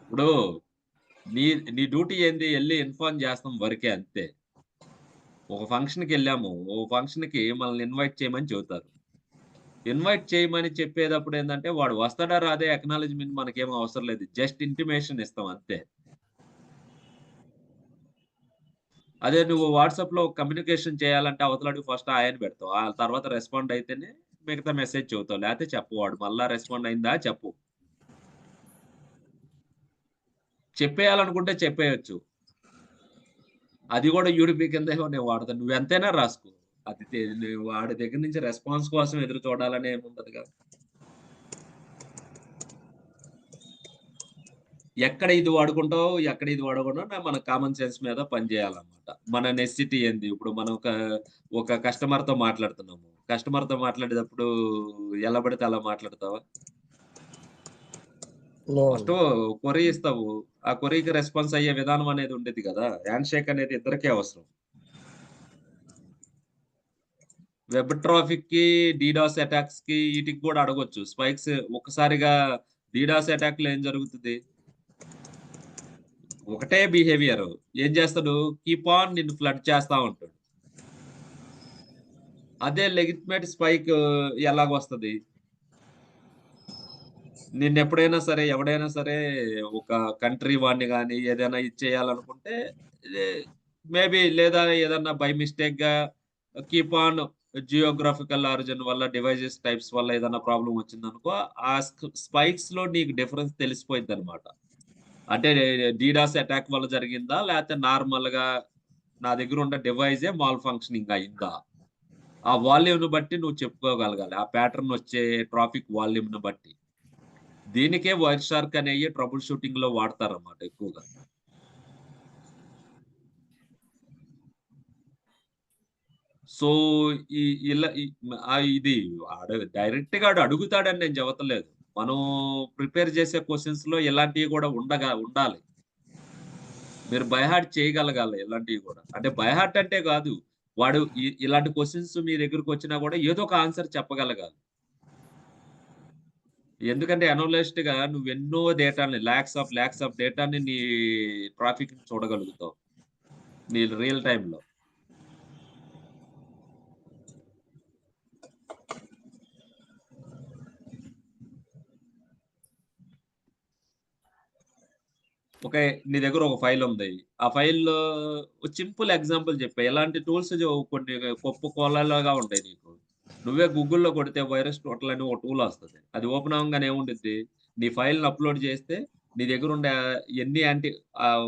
ఇప్పుడు నీ నీ డ్యూటీ ఏంది, ఎళ్లి ఇన్ఫార్మ్ చేస్తాం వరకే అంతే. ఒక ఫంక్షన్‌కెళ్ళాము, ఓ ఫంక్షన్‌కి మనల్ని ఇన్వైట్ చేయమని చెబుతారు. ఇన్వైట్ చేయమని చెప్పేటప్పుడు ఏందంటే, వాడు వస్తాడా రాదా అక్నాలెడ్జ్‌మెంట్ మనకేం అవసరం లేదు. జస్ట్ ఇంటిమేషన్ ఇస్తాం అంతే. అదే నువ్వు వాట్సాప్‌లో కమ్యూనికేషన్ చేయాలంటే అవతలాడికి ఫస్ట్ హాయ్ అని పెడతావు. ఆ తర్వాత రెస్పాండ్ అయితేనే మిగతా మెసేజ్ చెబుతావు. లేతే చెప్పు, వాడు మళ్ళా రెస్పాండ్ అయిందా చెప్పు. చెప్పేయాలనుకుంటే చెప్పేయొచ్చు. అది కూడా యూడీపీ కిందే నేను వాడతాను. నువ్వెంతైనా రాసుకో. అది నువ్వు వాడి దగ్గర నుంచి రెస్పాన్స్ కోసం ఎదురు చూడాలని ఏముండదుగా. ఎక్కడ ఇది వాడుకుంటావు, ఎక్కడ ఇది వాడకుండా మన కామన్ సెన్స్ మీద పని చేయాలన్నమాట. మన నెసెసిటీ ఏంది? ఇప్పుడు మనం ఒక కస్టమర్‌తో మాట్లాడుతున్నాము. కస్టమర్‌తో మాట్లాడేటప్పుడు ఎలా పడితే అలా మాట్లాడతావా? ఫస్ట్ క్వెరీ ఇస్తావు. ఆ క్వెరీకి రెస్పాన్స్ అయ్యే విధానం అనేది ఉండిద్ది కదా! హ్యాండ్ షేక్ అనేది ఇద్దరికీ అవసరం. వెబ్ ట్రాఫిక్‌కి, డీడాస్ అటాక్స్‌కి ఈటికి కూడా అడగొచ్చు. స్పైక్స్ ఒక్కసారిగా డీడాస్ అటాక్‌లో ఏం జరుగుతది? ఒకటే బిహేవియర్. ఏం చేస్తాడు? కీప్ ఆన్ నిన్ను ఫ్లడ్ చేస్తా ఉంటాడు. అదే లెజిటిమేట్ స్పైక్ ఎలాగొస్తది? నిన్నెప్పుడైనా సరే, ఎవడైనా సరే ఒక కంట్రీ వాడిని గాని, ఏదైనా ఇది చేయాలనుకుంటే ఇది మేబీ లేదా ఏదన్నా బై మిస్టేక్‌గా కీప్ ఆన్ జియోగ్రాఫికల్ ఆరిజిన్ వల్ల, డివైజెస్ టైప్స్ వల్ల ఏదన్నా ప్రాబ్లమ్ వచ్చిందనుకో, ఆ స్పైక్స్‌లో నీకు డిఫరెన్స్ తెలిసిపోయిద్దనమాట. అంటే డీడాస్ అటాక్ వల్ల జరిగిందా? లేతే నార్మల్‌గా నా దగ్గరున్న డివైజే మాల్ ఫంక్షనింగ్ అయిందా? ఆ వాల్యూమ్‌ని బట్టి నువ్వు చెప్పుకోగలగాలి. ఆ ప్యాటర్న్ వచ్చే ట్రాఫిక్ వాల్యూమ్‌ని బట్టి. దీనికే వైర్ షార్క్ అనేయి ట్రబుల్ షూటింగ్‌లో వాడతారన్నమాట ఎక్కువగా. సో, ఈ ఇలా ఇది డైరెక్ట్‌గా ఆడు అడుగుతాడని నేను చెబుతలేదు. మనం ప్రిపేర్ చేసే క్వెషన్స్‌లో ఇలాంటివి కూడా ఉండాలి. మీరు బై హార్ట్ చేయగలగాలి ఇలాంటివి కూడా. అంటే బై హార్ట్ అంటే కాదు. వాడు ఇలాంటి క్వెషన్స్ మీ దగ్గరకొచ్చినా కూడా ఏదో ఒక ఆన్సర్ చెప్పగలగాలి. ఎందుకంటే అనలిస్ట్‌గా నువ్వెన్నో డేటాని లాక్స్ ఆఫ్ డేటాని నీ ట్రాఫిక్‌ని చూడగలుగుతావు. నీ రియల్ టైమ్‌లో. ఓకే. నీ దగ్గర ఒక ఫైల్ ఉంది. ఆ ఫైల్‌లో ఒక సింపుల్ ఎగ్జాంపుల్ చెప్పా. ఇలాంటి టూల్స్ కొన్ని కోలాలుగా ఉంటాయి నీకు. నువ్వే గూగుల్‌లో కొడితే వైరస్ టోటల్ అని ఒక టూల్ వస్తది. అది ఓపెన్ అవ్వంగానే ఏముండిద్ది? నీ ఫైల్‌ని అప్‌లోడ్ చేస్తే నీ దగ్గరుండే ఎన్ని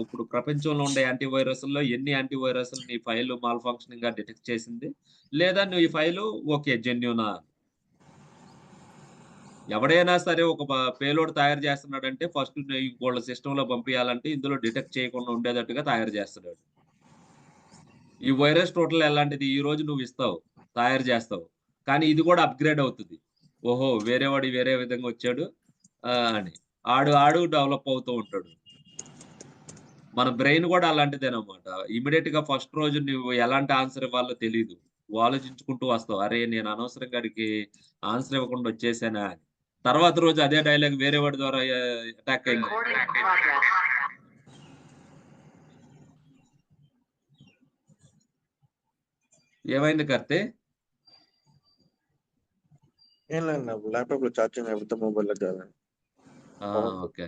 ఇప్పుడు ప్రపంచంలో ఉండే యాంటీ వైరస్‌ల్లో ఎన్ని యాంటీ వైరస్‌లు నీ ఫైల్ మాల్ ఫంక్షనింగ్‌గా డిటెక్ట్ చేసింది? లేదా నీ ఫైలు ఓకే. జెన్యూనా? ఎవడైనా సరే ఒక పేలోడ్ తయారు చేస్తున్నాడంటే ఫస్ట్ ఇంకోళ్ళ సిస్టమ్‌లో పంపియాలంటే ఇందులో డిటెక్ట్ చేయకుండా ఉండేటట్టుగా తయారు చేస్తున్నాడు. ఈ వైరస్ టోటల్ ఎలాంటిది? ఈరోజు నువ్వు ఇస్తావు, తయారు చేస్తావు. కానీ ఇది కూడా అప్‌గ్రేడ్ అవుతది. ఓహో! వేరే వాడు వేరే విధంగా వచ్చాడు అని. ఆడు డెవలప్ అవుతూ ఉంటాడు. మన బ్రెయిన్ కూడా అలాంటిదేనన్నమాట. ఇమ్మీడియేట్‌గా ఫస్ట్ రోజు నువ్వు ఎలాంటి ఆన్సర్ ఇవ్వాలో తెలీదు. నువ్వు ఆలోచించుకుంటూ వస్తావు. అరే! నేను అనవసరంగా ఆడికి ఆన్సర్ ఇవ్వకుండా వచ్చేసానా అని. తర్వాత రోజు అదే డైలాగ్ వేరే వాడి ద్వారా అటాక్ అయింది. ఏమైంది కర్తే? ఏం లేదు నాకు ల్యాప్‌టాప్‌లో ఛార్జింగ్ అయిపోతే మొబైల్‌లో కాదని. ఆ! ఓకే.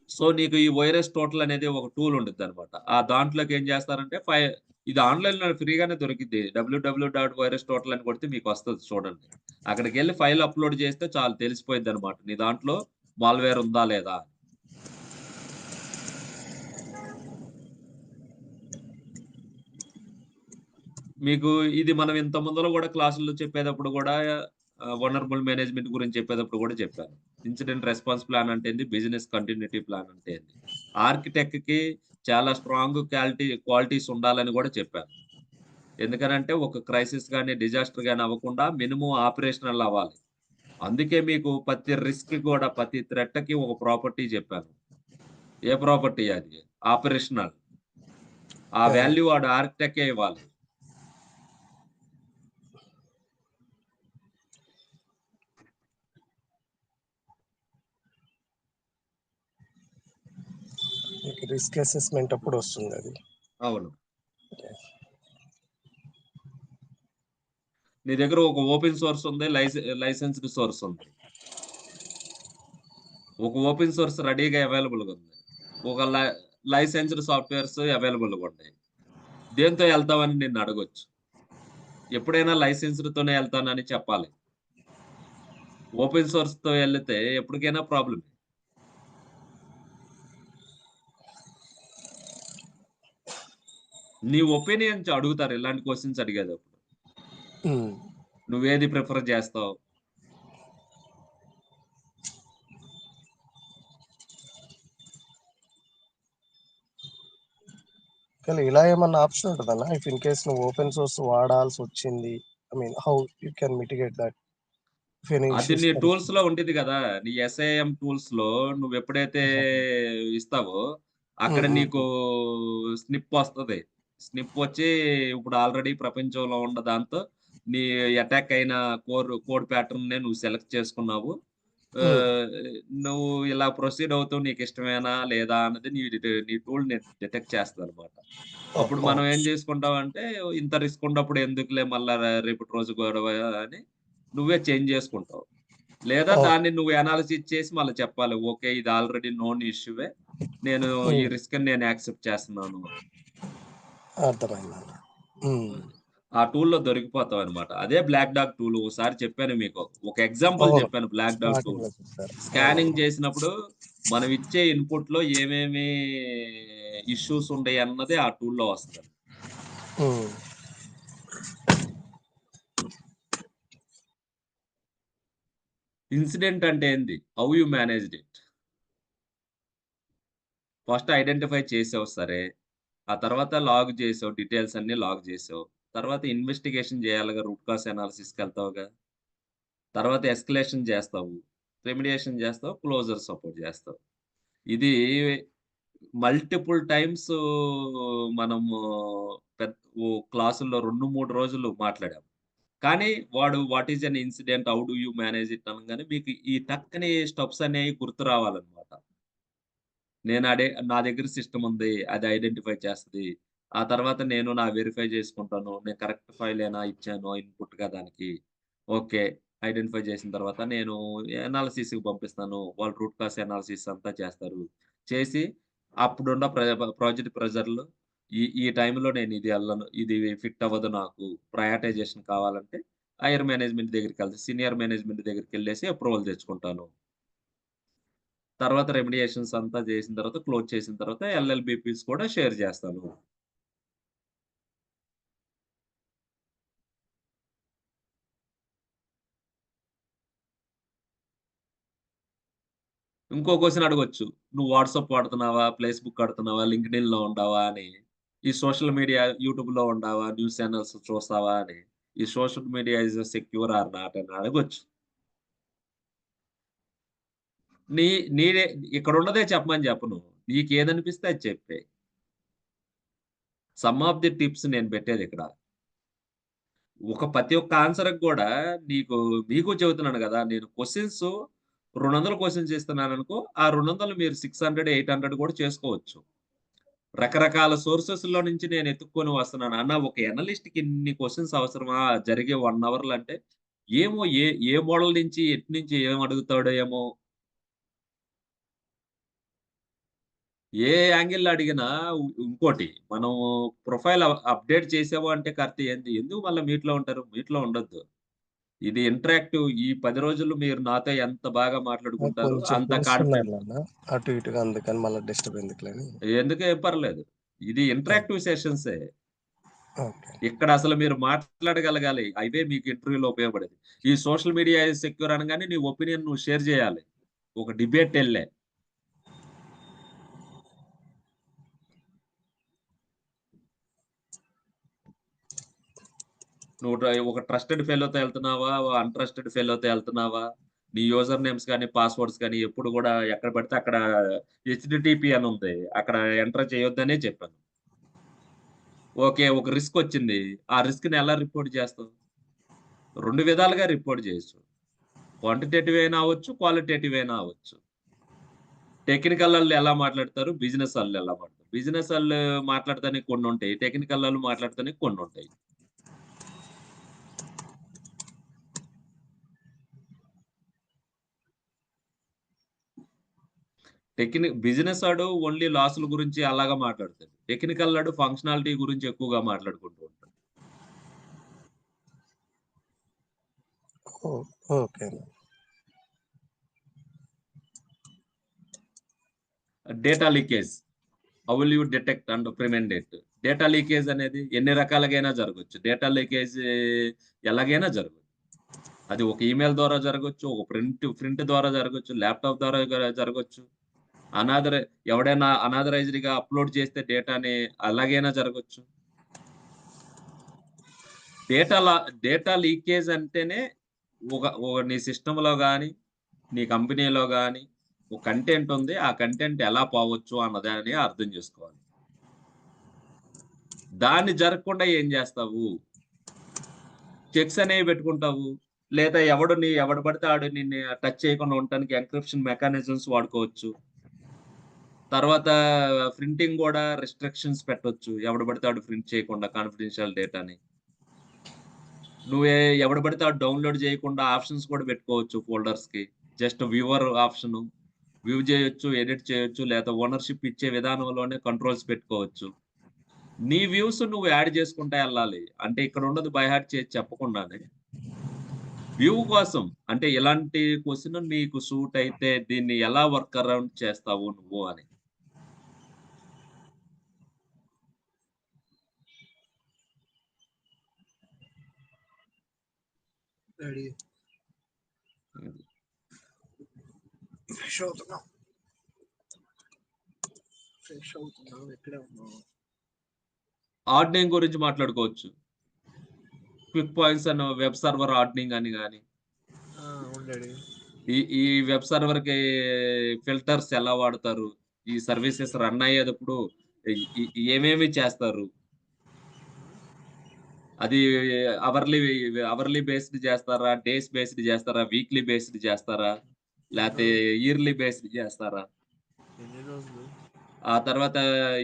సో, నీకు ఈ వైరస్ టోటల్ అనేది ఒక టూల్ ఉండిద్దనమాట. ఆ దాంట్లోకి ఏం చేస్తారంటే ఇది ఆన్‌లైన్‌లో ఫ్రీగానే దొరికిద్ది. www.virustotal అని కొడితే మీకొస్తది చూడండి. అక్కడికెళ్లి ఫైల్ అప్‌లోడ్ చేస్తే చాలు తెలిసిపోయిద్దనమాట. నీ దాంట్లో మాల్‌వేర్ ఉందా లేదా? మీకు ఇది మనం ఇంత ముందల గూడా క్లాసుల్లో చెప్పేటప్పుడు గూడా వల్నరబుల్ మేనేజ్‌మెంట్ గురించి చెప్పేటప్పుడు గూడా చెప్పాను. ఇన్సిడెంట్ రెస్పాన్స్ ప్లాన్ అంటే ఏంది? బిజినెస్ కంటిన్యూటీ ప్లాన్ అంటే ఏంది? ఆర్కిటెక్ట్‌కి చాలా స్ట్రాంగ్ క్వాలిటీస్ ఉండాలని గూడా చెప్పాను. ఎందుకనంటే ఒక క్రైసిస్ గాని, డిజాస్టర్ గాని అవ్వకుండా మినిమమ్ ఆపరేషనల్ అవ్వాలి. అందుకే మీకు ప్రతి రిస్క్‌కి గూడా ప్రతి థ్రెట్‌కి ఒక ప్రాపర్టీ చెప్పాను. ఏ ప్రాపర్టీ అది? ఆపరేషనల్. ఆ వాల్యూ వాడు ఆర్కిటెక్టే ఇవ్వాలి. ఓకే. రిస్క్ అసెస్మెంట్ అప్పుడు వస్తుంది అది. అవును. ఓకే. నీ దగ్గర ఒక ఓపెన్ సోర్స్ ఉంది. లైసెన్స్డ్ సోర్స్ ఉంది. ఒక ఓపెన్ సోర్స్ రెడీగా అవైలబుల్‌గా ఉంది. ఒక లైసెన్స్డ్ సాఫ్ట్‌వేర్స్ అవైలబుల్‌గా ఉన్నాయి. దేంతో ఎళ్తావని నిన్ను అడగొచ్చు. ఎప్పుడైనా లైసెన్స్డ్‌తోనే ఎళ్తానని చెప్పాలి. ఓపెన్ సోర్స్‌తో ఎళ్ళితే ఎప్పటికైనా ప్రాబ్లమే. నీ ఒపీనియన్ అడుగుతారు ఇలాంటి క్వెషన్స్ అడిగేటప్పుడు. హ్మ్. నువ్వేది ప్రిఫర్ చేస్తావు? కానీ ఇలా ఏమన్నా ఆప్షన్ ఉంటదన్నా? ఇఫ్ ఇన్ కేస్ నువ్వు ఓపెన్ సోర్స్ వాడాల్సొచ్చింది. I mean how you can mitigate that? If any అది ఇష్యూస్ నీ కన్‌ఫర్మ్. టూల్స్‌లో ఉండిద్ది గదా! నీ ఎస్ఐఎం టూల్స్‌లో నువ్వెప్పుడైతే హుహు. ఇస్తావో, అక్కడ హ్మ్. హ్మ్. నీకు హ్మ్. స్నిప్ వస్తది. స్నిప్ వచ్చి ఇప్పుడు ఆల్రెడీ ప్రపంచంలో ఉన్న దాంతో నీ అటాక్ అయిన కోడ్ ప్యాటర్న్‌నే నువ్వు సెలెక్ట్ చేసుకున్నావు. హ్మ్. ఆహ్, నువ్వు ఇలా ప్రొసీడ్ అవుతూ నీకిష్టమేనా? లేదా? అన్నది నీ టూల్ డిటెక్ట్ చేస్తదనమాట. ఓహ్! అప్పుడు మనం ఏం ఓకే. చేసుకుంటామంటే, ఇంత రిస్క్ ఉన్నప్పుడు ఎందుకులే మళ్ళా రేపటి రోజు గొడవ అని నువ్వే చేంజ్ చేసుకుంటావు. లేదా ఓహ్! దాన్ని నువ్వు అనాలిసిస్ చేసి మళ్ళా చెప్పాలి. ఓకే. ఇది ఆల్రెడీ నోన్ ఇష్యూవే. నేను ఈ హ్మ్. రిస్క్‌ని నేను యాక్సెప్ట్ చేస్తున్నాను. అర్థమైందన్న. హ్మ్. అది. ఆ టూల్‌లో దొరికిపోతావనమాట. అదే బ్లాక్ డాగ్ టూల్. ఓసారి చెప్పాను మీకు. ఒక ఎగ్జాంపుల్ అవును. చెప్పాను బ్లాక్ డాగ్ టూల్. స్టార్టింగ్‌లో చెప్పారు. స్కానింగ్ అవునవును. చేసినప్పుడు మనం ఇచ్చే ఇన్‌పుట్‌లో ఏమేమి ఇష్యూస్ ఉండయన్నది ఆ టూల్‌లో వస్తది. హ్మ్. ఇన్సిడెంట్ అంటే ఏంది? How you managed it? First identify చేసావు సరే. ఆ తర్వాత లాగ్ చేసావు. డీటెయిల్స్ అన్నీ లాగ్ చేసావు. తర్వాత ఇన్వెస్టిగేషన్ చేయాలిగా రూట్ కాజ్ అనాలిసిస్‌కెళ్తావుగా. తర్వాత ఎస్కలేషన్ చేస్తావు. రెమిడియేషన్ చేస్తావు. క్లోజర్ సపోర్ట్ చేస్తావు. ఇది మల్టిపుల్ టైమ్స్ మనము పెద్ ఓ క్లాసుల్లో 2, 3 రోజులు మాట్లాడాం. కానీ వాడు what is an incident? How do you manage it అనంగానే మీకు ఈ టక్కని స్టెప్స్ అనేవి గుర్తు రావాలన్నమాట. నా దగ్గర సిస్టమ్ ఉంది. అది ఐడెంటిఫై చేస్తది. ఆ తర్వాత నేను వెరిఫై చేసుకుంటాను. నేను కరెక్ట్ ఫైలేనా ఇచ్చాను ఇన్‌పుట్‌గా దానికి. ఓకే. ఐడెంటిఫై చేసిన తర్వాత నేను అనాలిసిస్‌కి పంపిస్తాను. వాళ్ళు రూట్ కాజ్ అనాలిసిస్ అంతా చేస్తారు. చేసి అప్పుడున్న ప్రాజెక్ట్ ప్రెషర్‌లో ఈ టైంలో నేను ఇది ఎళ్ళను. ఇది ఫిట్ అవ్వదు నాకు. ప్రయారిటైజేషన్ కావాలంటే హైర్ మేనేజ్మెంట్ దగ్గరికెళ్తా. సీనియర్ మేనేజ్మెంట్ దగ్గరికెళ్ళేసి అప్రూవల్ తెచ్చుకుంటాను. తర్వాత రెమిడియేషన్స్ అంతా చేసిన తర్వాత, క్లోజ్ చేసిన తర్వాత ఎల్ఎల్‌బీపీస్ కూడా షేర్ చేస్తాను. ఇంకో క్వెషన్ అడగొచ్చు. నువ్వు వాట్సాప్ వాడుతున్నావా? ఫేస్‌బుక్ వాడుతున్నావా? లింక్డ్ఇన్‌లో ఉండావా? అని. ఈ సోషల్ మీడియా యూట్యూబ్‌లో ఉండావా? న్యూస్ ఛానెల్స్ చూస్తావా? అని. ఈ social media is secure or not అని అడగొచ్చు. నీ నీదే ఇక్కడున్నదే చెప్పమని చెప్పను. నీకేదనిపిస్తే అది చెప్పేయి. సమ్ ఆఫ్ ది టిప్స్ నేను పెట్టేదిక్కడ. ప్రతి ఒక్క ఆన్సర్‌కి గూడా మీకు చెబుతున్నాను గదా! నేను 200 క్వెషన్స్ ఇస్తున్నాననుకో, ఆ 200 మీరు 600, 800 కూడా చేసుకోవచ్చు. రకరకాల సోర్సెస్‌లో నుంచి నేను ఎతుక్కొని వస్తున్నాను. అన్న ఒక అనలిస్ట్‌కి ఇన్ని క్వెషన్స్ అవసరమా? జరిగే 1 అవర్‌లో అంటే, ఏమో ఏ మోడల్ నుంచి ఎటు నుంచి ఏం అడుగుతాడో ఏమో! ఏ యాంగిల్‌లో అడిగినా ఇంకోటి మనం ప్రొఫైల్ అప్‌డేట్ చేసాము అంటే ఏంది? ఎందుకు మళ్ళా మీట్‌లో ఉంటారు? మీట్‌లో ఉండొద్దు. ఇది ఇంటరాక్టివ్. ఈ 10 రోజులు మీరు నాతో ఎంత బాగా మాట్లాడుకుంటారో కొంచెం అంత పిలుస్తున్నారు కాన్ఫిడెంట్. నాన్న. అటు ఇటుగా అందుకని మళ్ళా డిస్టర్బ్ ఎందుకులని. ఏం పర్లేదు. ఇది హ్మ్. ఇంటరాక్టివ్ సెషన్సే. ఓకే. ఇక్కడ అసలు మీరు మాట్లాడగలగాలి. అవే మీకు ఇంటర్వ్యూలో ఉపయోగపడేది. ఈ సోషల్ మీడియా ఈస్ సెక్యూర్ అనగానే నీ ఒపీనియన్ నువ్వు షేర్ చేయాలి. ఒక డిబేటెళ్ళే. ఒక ట్రస్టెడ్ ఫెలోతో ఎళ్తున్నావా? అన్‌ట్రస్టెడ్ ఫెలోతో ఎళ్తున్నావా? నీ యూజర్ నేమ్స్ గాని, పాస్వర్డ్స్ గాని ఎప్పుడు గూడా ఎక్కడ పడితే అక్కడ హెచ్‌టిటిపి అని ఉంది. అక్కడ ఎంటర్ చేయొద్దనే చెప్పాను. ఓకే. ఒక రిస్కొచ్చింది. ఆ రిస్క్‌ని ఎలా రిపోర్ట్ చేస్తావు? 2 విధాలుగా రిపోర్ట్ చేయొచ్చు. క్వాంటిటేటివ్ అయినా అవ్వచ్చు, క్వాలిటేటివ్ అయినా అవ్వచ్చు. టెక్నికల్ వాళ్ళు ఎలా మాట్లాడతారు, బిజినెస్ వాళ్ళు ఎలా మాట్లాడతారు. బిజినెస్ వాళ్ళు మాట్లాడతానికి కొన్ని ఉంటాయి, టెక్నికల్ వాళ్ళు మాట్లాడతానికి కొన్ని ఉంటాయి. బిజినెస్ వాడు ఓన్లీ లాసుల గురించి అలాగా మాట్లాడతాడు. టెక్నికల్ వాడు ఫంక్షనాలిటీ గురించి ఎక్కువగా మాట్లాడుకుంటూ ఉంటాడు. Okay. Data leakage. How will you detect and prevent it? Data leakage అనేది ఎన్ని రకాలుగైనా జరగొచ్చు. డేటా లీకేజ్ ఎలాగైనా జరగచ్చు. అది ఒక ఈమెయిల్ ద్వారా జరగొచ్చు, ఒక ప్రింట్ ద్వారా జరగొచ్చు, ల్యాప్‌టాప్ ద్వారా జరగొచ్చు. ఎవడైనా అనాథరైజ్డ్‌గా అప్‌లోడ్ చేస్తే డేటాని అలాగైనా జరగొచ్చు. డేటా లీకేజ్ అంటేనే నీ సిస్టమ్‌లో గాని, నీ కంపెనీలో గాని ఒక కంటెంట్ ఉంది. ఆ కంటెంట్ ఎలా పోవచ్చు అన్నదాన్ని అర్థం చేసుకోవాలి. దాన్ని జరగకుండా ఏం చేస్తావు? చెక్స్ అనేవి పెట్టుకుంటావు. లేదా ఎవడు పడితే ఆడు నిన్ను టచ్ చేయకుండా ఉండటానికి ఎన్‌క్రిప్షన్ మెకానిజమ్స్ వాడుకోవచ్చు. తర్వాత ప్రింటింగ్ గూడా రిస్ట్రిక్షన్స్ పెట్టొచ్చు. ఎవడు పడితే ఆడు ప్రింట్ చేయకుండా కాన్ఫిడెన్షియల్ డేటాని. ఎవడు పడితే ఆడు డౌన్‌లోడ్ చేయకుండా ఆప్షన్స్ కూడా పెట్టుకోవచ్చు ఫోల్డర్స్‌కి. Just viewer option. వ్యూ చేయొచ్చు, ఎడిట్ చేయొచ్చు, లేదా ఓనర్‌షిప్ ఇచ్చే విధానంలోనే కంట్రోల్స్ పెట్టుకోవచ్చు. నీ వ్యూస్ నువ్వు యాడ్ చేసుకుంటా ఎళ్ళాలి. అంటే ఇక్కడ ఉన్నది బై హార్ట్ చేసి చెప్పకుండానే. వ్యూ కోసం అంటే ఇలాంటి క్వెషన్ నీకు సూట్ అయితే దీన్ని ఎలా వర్క్ అరౌండ్ చేస్తావు నువ్వు అని. రెడీ. అది. ఫ్రెష్ అవుతున్నాం. ఇక్కడే ఉన్నాం. హార్డనింగ్ గురించి మాట్లాడుకోవచ్చు. Quick points and web server hardening అని గాని. అవును డాడీ. ఈ వెబ్ సర్వర్‌కి ఫిల్టర్స్ ఎలా వాడతారు? ఈ సర్వీసెస్ రన్ అయ్యేటప్పుడు ఏమేమి చేస్తారు? అది అవర్లీ బేస్డ్ చేస్తారా? డేస్ బేస్డ్ చేస్తారా? వీక్లీ బేస్డ్ చేస్తారా? లేతే ఇయర్లీ బేస్డ్ చేస్తారా? ఎన్ని రోజులు? ఆ తర్వాత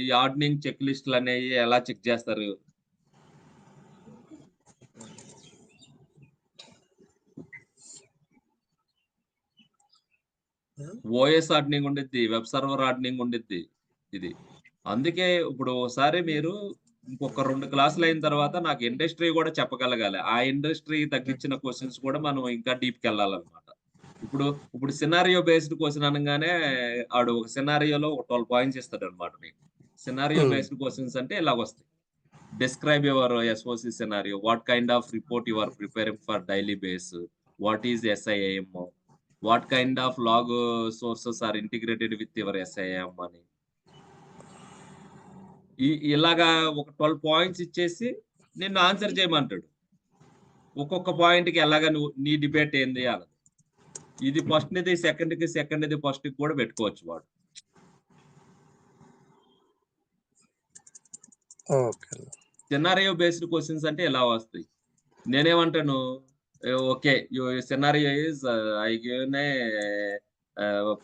ఈ హార్డనింగ్ చెక్ లిస్ట్‌లనేయి ఎలా చెక్ చేస్తారు? ఓఎస్ హార్డనింగ్ ఉండిద్ది. వెబ్ సర్వర్ హార్డనింగ్ ఉండిద్ది. ఇది. అందుకే ఇప్పుడు ఓసారి మీరు ఇంకొక 2 క్లాసులయిన తర్వాత నాకు ఇండస్ట్రీ గూడా చెప్పగలగాలి. ఆ ఇండస్ట్రీకి తగ్గించిన క్వెషన్స్ కూడా మనం ఇంకా డీప్‌కెళ్ళాలన్నమాట. ఇప్పుడు సినారియో బేస్డ్ క్వెషన్ అనంగానే ఆడు ఒక సినారియోలో ఒక 12 పాయింట్స్ ఇస్తాడన్నమాట మీకు. సినారియో బేస్డ్ క్వెషన్స్ అంటే ఇలాగొస్తాయి. Describe your SOC scenario. What kind of report you are preparing for daily base? What is SIAM? What kind of log sources are integrated with your SIAM అని. ఇలాగా ఒక 12 points ఇచ్చేసి నిన్ను answer చేయమంటాడు. ఒక్కొక్క పాయింట్‌కి ఎలాగా నీ డిబేట్ ఏంది అన్నది. ఇది ఫస్ట్‌నిది సెకండ్‌కి, సెకండ్‌ది ఫస్ట్‌కి కూడా పెట్టుకోవచ్చు వాడు. ఓకే. సినారియో బేస్డ్ క్వెషన్స్ అంటే ఇలా వస్తాయి. నేనేమంటాను okay. Scenario is I given a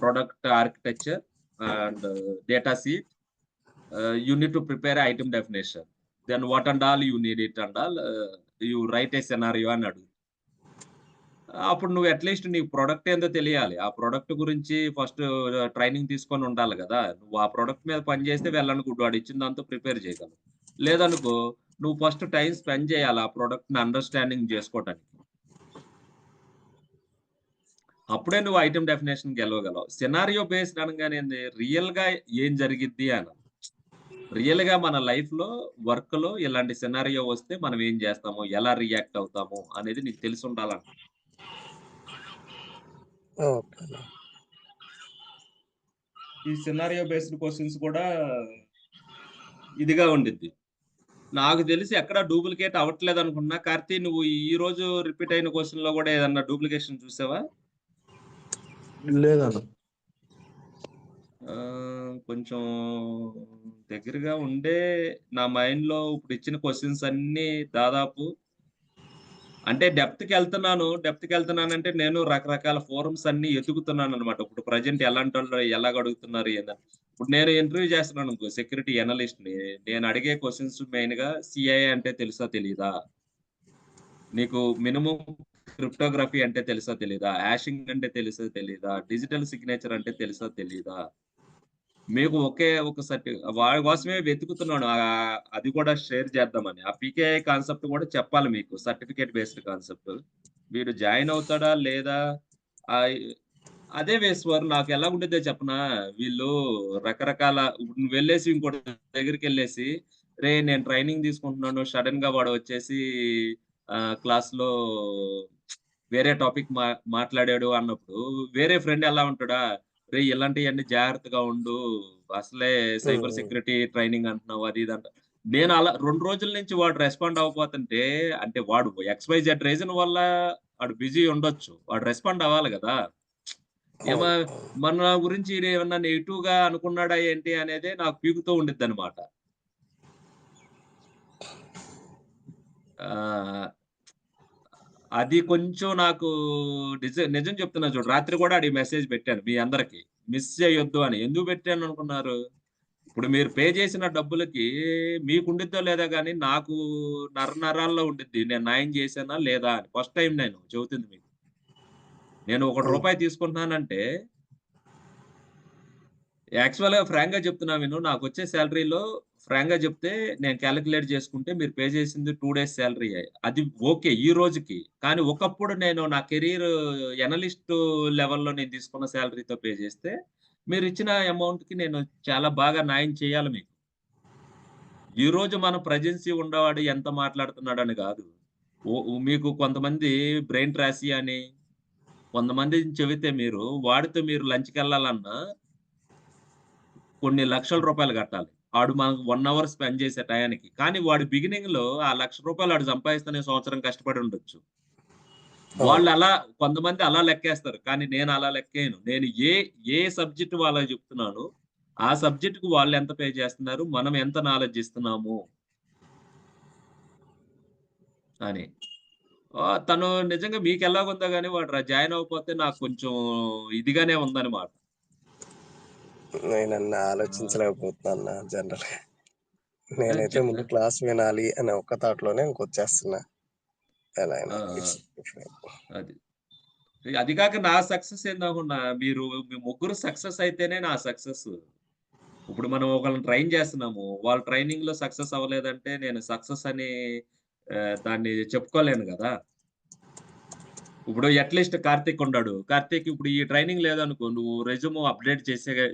product architecture and data sheet. You need to prepare item definition. Then what and all you need it and all you write a scenario అని అడుగు. అప్పుడు నువ్వు at least నీ product ఏందో తెలియాలి. ఆ product గురించి first training తీసుకొని ఉండాలి గదా! నువ్వు ఆ ప్రొడక్ట్ మీద పని చేస్తే వెళ్ళనుకో వాడు ఇచ్చిన దాంతో ప్రిపేర్ చేయగలవు. లేదనుకో నువ్వు ఫస్ట్ టైమ్ స్పెండ్ చేయాలి ఆ ప్రొడక్ట్‌ని అండర్‌స్టాండింగ్ చేసుకోవటానికి. అప్పుడే నువ్వు ఐటెమ్ డెఫినిషన్ గెలవగలవు. సినారియో బేస్డ్ అనగానే ఏంది రియల్‌గా ఏం జరిగిద్ది అని. రియల్‌గా మన లైఫ్‌లో, వర్క్‌లో ఇలాంటి సినారియో వస్తే మనం ఏం జేస్తాము? ఎలా రియాక్ట్ అవుతాము? అనేది నీకు తెలిసుండాలంట. ఓకే. ఈ సినారియో బేస్డ్ క్వెషన్స్ కూడా ఇదిగా ఉండిద్ది. నాకు తెలిసి ఎక్కడ డూప్లికేట్ అవ్వట్లేదనుకున్నా. కార్తీ నువ్వు ఈరోజు రిపీట్ అయిన క్వెషన్‌లో గూడా ఏదన్నా డూప్లికేషన్ చూసావా? లేదన్న. కొంచెం దగ్గరగా ఉండే నా మైండ్‌లో ఇప్పుడిచ్చిన క్వెషన్స్ అన్నీ దాదాపు అంటే డెప్త్‌కి వెళ్తున్నానంటే నేను రకరకాల ఫోరమ్స్ అన్నీ ఎతుకుతున్నాననమాట. ఇప్పుడు ప్రెజెంట్ ఎలాంటోళ్ళు ఎలాగ అడుగుతున్నారు ఏందని. ఇప్పుడు నేను ఇంటర్వ్యూ చేస్తున్నాననుకో సెక్యూరిటీ అనలిస్ట్‌ని. నేను అడిగే క్వెషన్స్ మెయిన్‌గా సీఐఏ అంటే తెలుసా తెలీదా? నీకు మినిమమ్ క్రిప్టోగ్రఫీ అంటే తెలుసా తెలీదా? హ్యాషింగ్ అంటే తెలుసా తెలీదా? డిజిటల్ సిగ్నేచర్ అంటే తెలుసా తెలీదా? మీకు ఒకే ఒక వాడి కోసమే వెతుకుతున్నాను. అది కూడా షేర్ చేద్దామని. ఆ పీకేఐ కాన్సెప్ట్ కూడా చెప్పాలి మీకు. Certificate based concept. వీడు జాయిన్ అవుతాడా? లేదా? ఆహ్, అదే వేశ్వర్ నాకెలా ఉండిద్దో చెప్పనా? వీళ్ళు రకరకాల ఇప్పుడు నువ్వెళ్ళేసి ఇంకోడి దగ్గరికెళ్ళేసి, "రేయ్! నేను ట్రైనింగ్ తీసుకుంటున్నాను." సడెన్‌గా వాడు వచ్చేసి క్లాస్‌లో వేరే టాపిక్ మాట్లాడాడు అన్నప్పుడు, వేరే ఫ్రెండ్ ఎలా ఉంటాడా? "రేయ్! ఇలాంటియన్నీ జాగ్రత్తగా ఉండు. అసలే సైబర్ హ్మ్. సెక్యూరిటీ ట్రైనింగ్ అంటున్నావు." అది ఇది అంట. నేను అలా 2 రోజుల నుంచి వాడు రెస్పాండ్ అవ్వకపోతుంటే, అంటే వాడు ఎక్స్‌వైజెడ్ రీజన్ వల్ల ఆడు బిజీ ఉండొచ్చు. వాడు రెస్పాండ్ అవ్వాలి గదా! ఏమా అవును. అవును. మన గురించి ఈడేమన్నా నెగెటివ్‌గా అనుకున్నాడా ఏంటి అనేదే నాకు పీకుతూ ఉండిద్దనమాట. ఆహ్, అది కొంచెం నాకు నిజం చెప్తున్నా చూడు. రాత్రి గూడా ఆడికి మెసేజ్ పెట్టాను మీ అందరికి. మిస్ చేయొద్దు అని. ఎందుకు పెట్టాననుకున్నారు? ఇప్పుడు మీరు పే చేసిన డబ్బులకి మీకుండిద్దో లేదో గానీ, నాకు నరాల్లో ఉండిద్ది. నేను న్యాయం చేశానా లేదా అని. ఫస్ట్ టైమ్ నేను చెబుతుంది మీకు. నేను ఒక హ్మ్. రూపాయి తీసుకుంటున్నానంటే యాక్చువల్‌గా ఫ్రాంక్‌గా చెప్తున్నా విను. నాకొచ్చే సాలరీలో ఫ్రాంక్‌గా చెప్తే నేను కాలిక్యులేట్ చేసుకుంటే మీరు పే చేసింది 2 డేస్ సాలరీయే. అది ఓకే. ఈ రోజుకి. కానీ ఒకప్పుడు నేను నా కెరియర్ ఎనలిస్ట్ లెవెల్‌లో నేను తీసుకున్న సాలరీతో పే చేస్తే, మీరిచ్చిన అమౌంట్‌కి నేను చాలా బాగా న్యాయం చేయాలి మీకు. ఈరోజు మన ప్రెజెన్సీ ఉన్నవాడు ఎంత మాట్లాడుతున్నాడని గాదు. మీకు కొంతమంది బ్రెయిన్ ట్రాసీ అని, కొంతమందిని చెబితే మీరు వాడితో మీరు లంచ్‌కెళ్ళాలన్నా కొన్ని లక్షల రూపాయలు గట్టాలి. ఆడు మనకు 1 అవర్ స్పెండ్ చేసే టయానికి. కానీ వాడు బిగినింగ్‌లో ఆ రూ. 1,00,000 ఆడు సంపాదిస్తేనే సంవత్సరం కష్టపడి ఉండొచ్చు. అవును. వాళ్ళలా కొంతమంది అలా లెక్కేస్తారు. కానీ నేను అలా లెక్కేయను. నేను ఏ సబ్జెక్ట్ వాళ్ళకి చెప్తున్నానో, ఆ సబ్జెక్ట్‌కి వాళ్ళెంత పే చేస్తున్నారు, మనం ఎంత నాలెడ్జ్ ఇస్తున్నాము అని. తను నిజంగా మీకెలాగుందో గాని వాడు జాయిన్ అవ్వకపోతే నాకు కొంచెం ఇదిగానే ఉందన్నమాట. నేనన్నా ఆ! ఆలోచించలేకపోతున్నాను జనరల్‌గా. ఆ! నేనైతే ముందు క్లాస్ వినాలి అనే ఒక్క థాట్‌లోనే ఇంకొచ్చేస్తున్నా. ఎలా ఆ! అయినా. ఆ! It's it's fine. అది. అది కాక నా సక్సెస్ ఏందనుకున్నా మీ ముగ్గురు సక్సెస్ అయితేనే నా సక్సెస్. ఇప్పుడు మనం ఒకళ్ళని ట్రైన్ చేస్తున్నాము. వాళ్ళు ట్రైనింగ్‌లో సక్సెస్ అవ్వలేదంటే నేను సక్సెస్ అని దాన్ని చెప్పుకోలేను గదా! ఇప్పుడు అట్‌లీస్ట్ కార్తీక్ ఉన్నాడు. కార్తీక్ ఇప్పుడు ఈ ట్రైనింగ్ లేదనుకో నువ్వు రెజ్యూమ్ అప్‌డేట్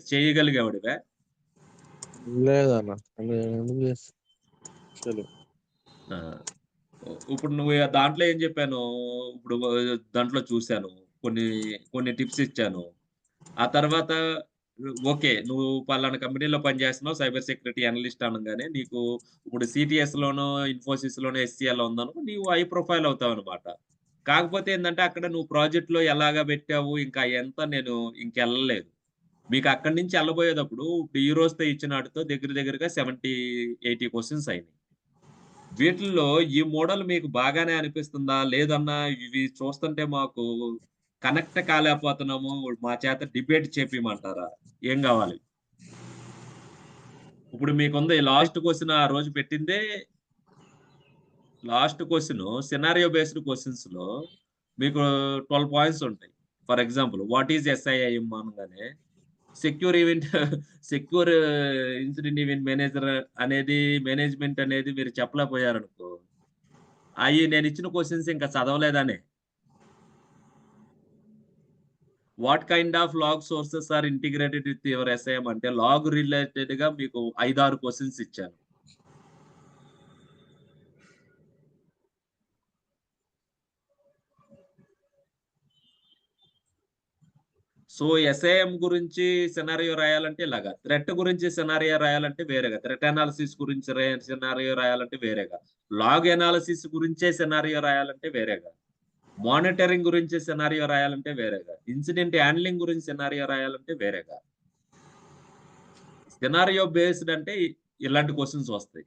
చేయగలిగేవాడివా? లేదన్న. నేను ఎందుకు చేస్తలే. ఆ! ఇప్పుడు నువ్వు దాంట్లో ఏం జెప్పాను, ఇప్పుడు దాంట్లో చూసాను. కొన్ని, కొన్ని టిప్స్ ఇచ్చాను. ఆ తర్వాత ఓకే. నువ్వు పలానా కంపెనీలో పనిచేస్తున్నావు సైబర్ సెక్యూరిటీ అనలిస్ట్ అనంగానే నీకు ఇప్పుడు సీటీఎస్‌లోనో, ఇన్ఫోసిస్‌లోనో, హెచ్‌సీఎల్‌లో ఉందనుకో నీవు హై ప్రొఫైల్ అవుతావనమాట. కాకపోతే ఏందంటే అక్కడ నువ్వు ప్రాజెక్ట్‌లో ఎలాగా పెట్టావు ఇంకా అయంతా నేను ఇంకెళ్ళలేదు. మీకు అక్కడి నుంచి ఎళ్ళబోయేటప్పుడు ఇప్పుడు ఈ రోజుతో ఇచ్చినాటితో దగ్గర దగ్గరగా 70, 80 క్వెషన్స్ అయినాయి. వీటిల్లో ఈ మోడల్ మీకు బాగానే అనిపిస్తుందా? లేదన్నా ఇవి చూస్తుంటే మాకు కనెక్ట్ కాలేకపోతున్నాము. మా చేత డిబేట్ చేపియమంటారా? ఏం గావాలి? ఇప్పుడు మీకుంది లాస్ట్ క్వెషన్ ఆ రోజు పెట్టిందే లాస్ట్ క్వెషను సినారియో బేస్డ్ క్వెషన్స్‌లో మీకు 12 పాయింట్స్ ఉంటాయి. For example what is SIEM అనంగానే secure event secure incident event management అనేది మీరు చెప్పలేకపోయారనుకో, నేనిచ్చిన క్వెషన్స్ ఇంకా చదవలేదనే. What kind of log sources are integrated with your SIEM అంటే లాగ్ రిలేటెడ్‌గా మీకు 5, 6 క్వెషన్స్ ఇచ్చాను. సో, ఎస్ఐఎం గురించి సినారియో రాయాలంటే ఇలాగా. థ్రెట్ గురించి సినారియో రాయాలంటే వేరేగా. థ్రెట్ అనాలిసిస్ గురించి సినారియో రాయాలంటే వేరేగా. లాగ్ అనాలిసిస్ గురించే సినారియో రాయాలంటే వేరేగా. మానిటరింగ్ గురించి సినారియో రాయాలంటే వేరేగా. ఇన్సిడెంట్ హ్యాండ్లింగ్ గురించి సినారియో రాయాలంటే వేరేగా. సినారియో బేస్డ్ అంటే ఇలాంటి క్వెషన్స్ వస్తాయి.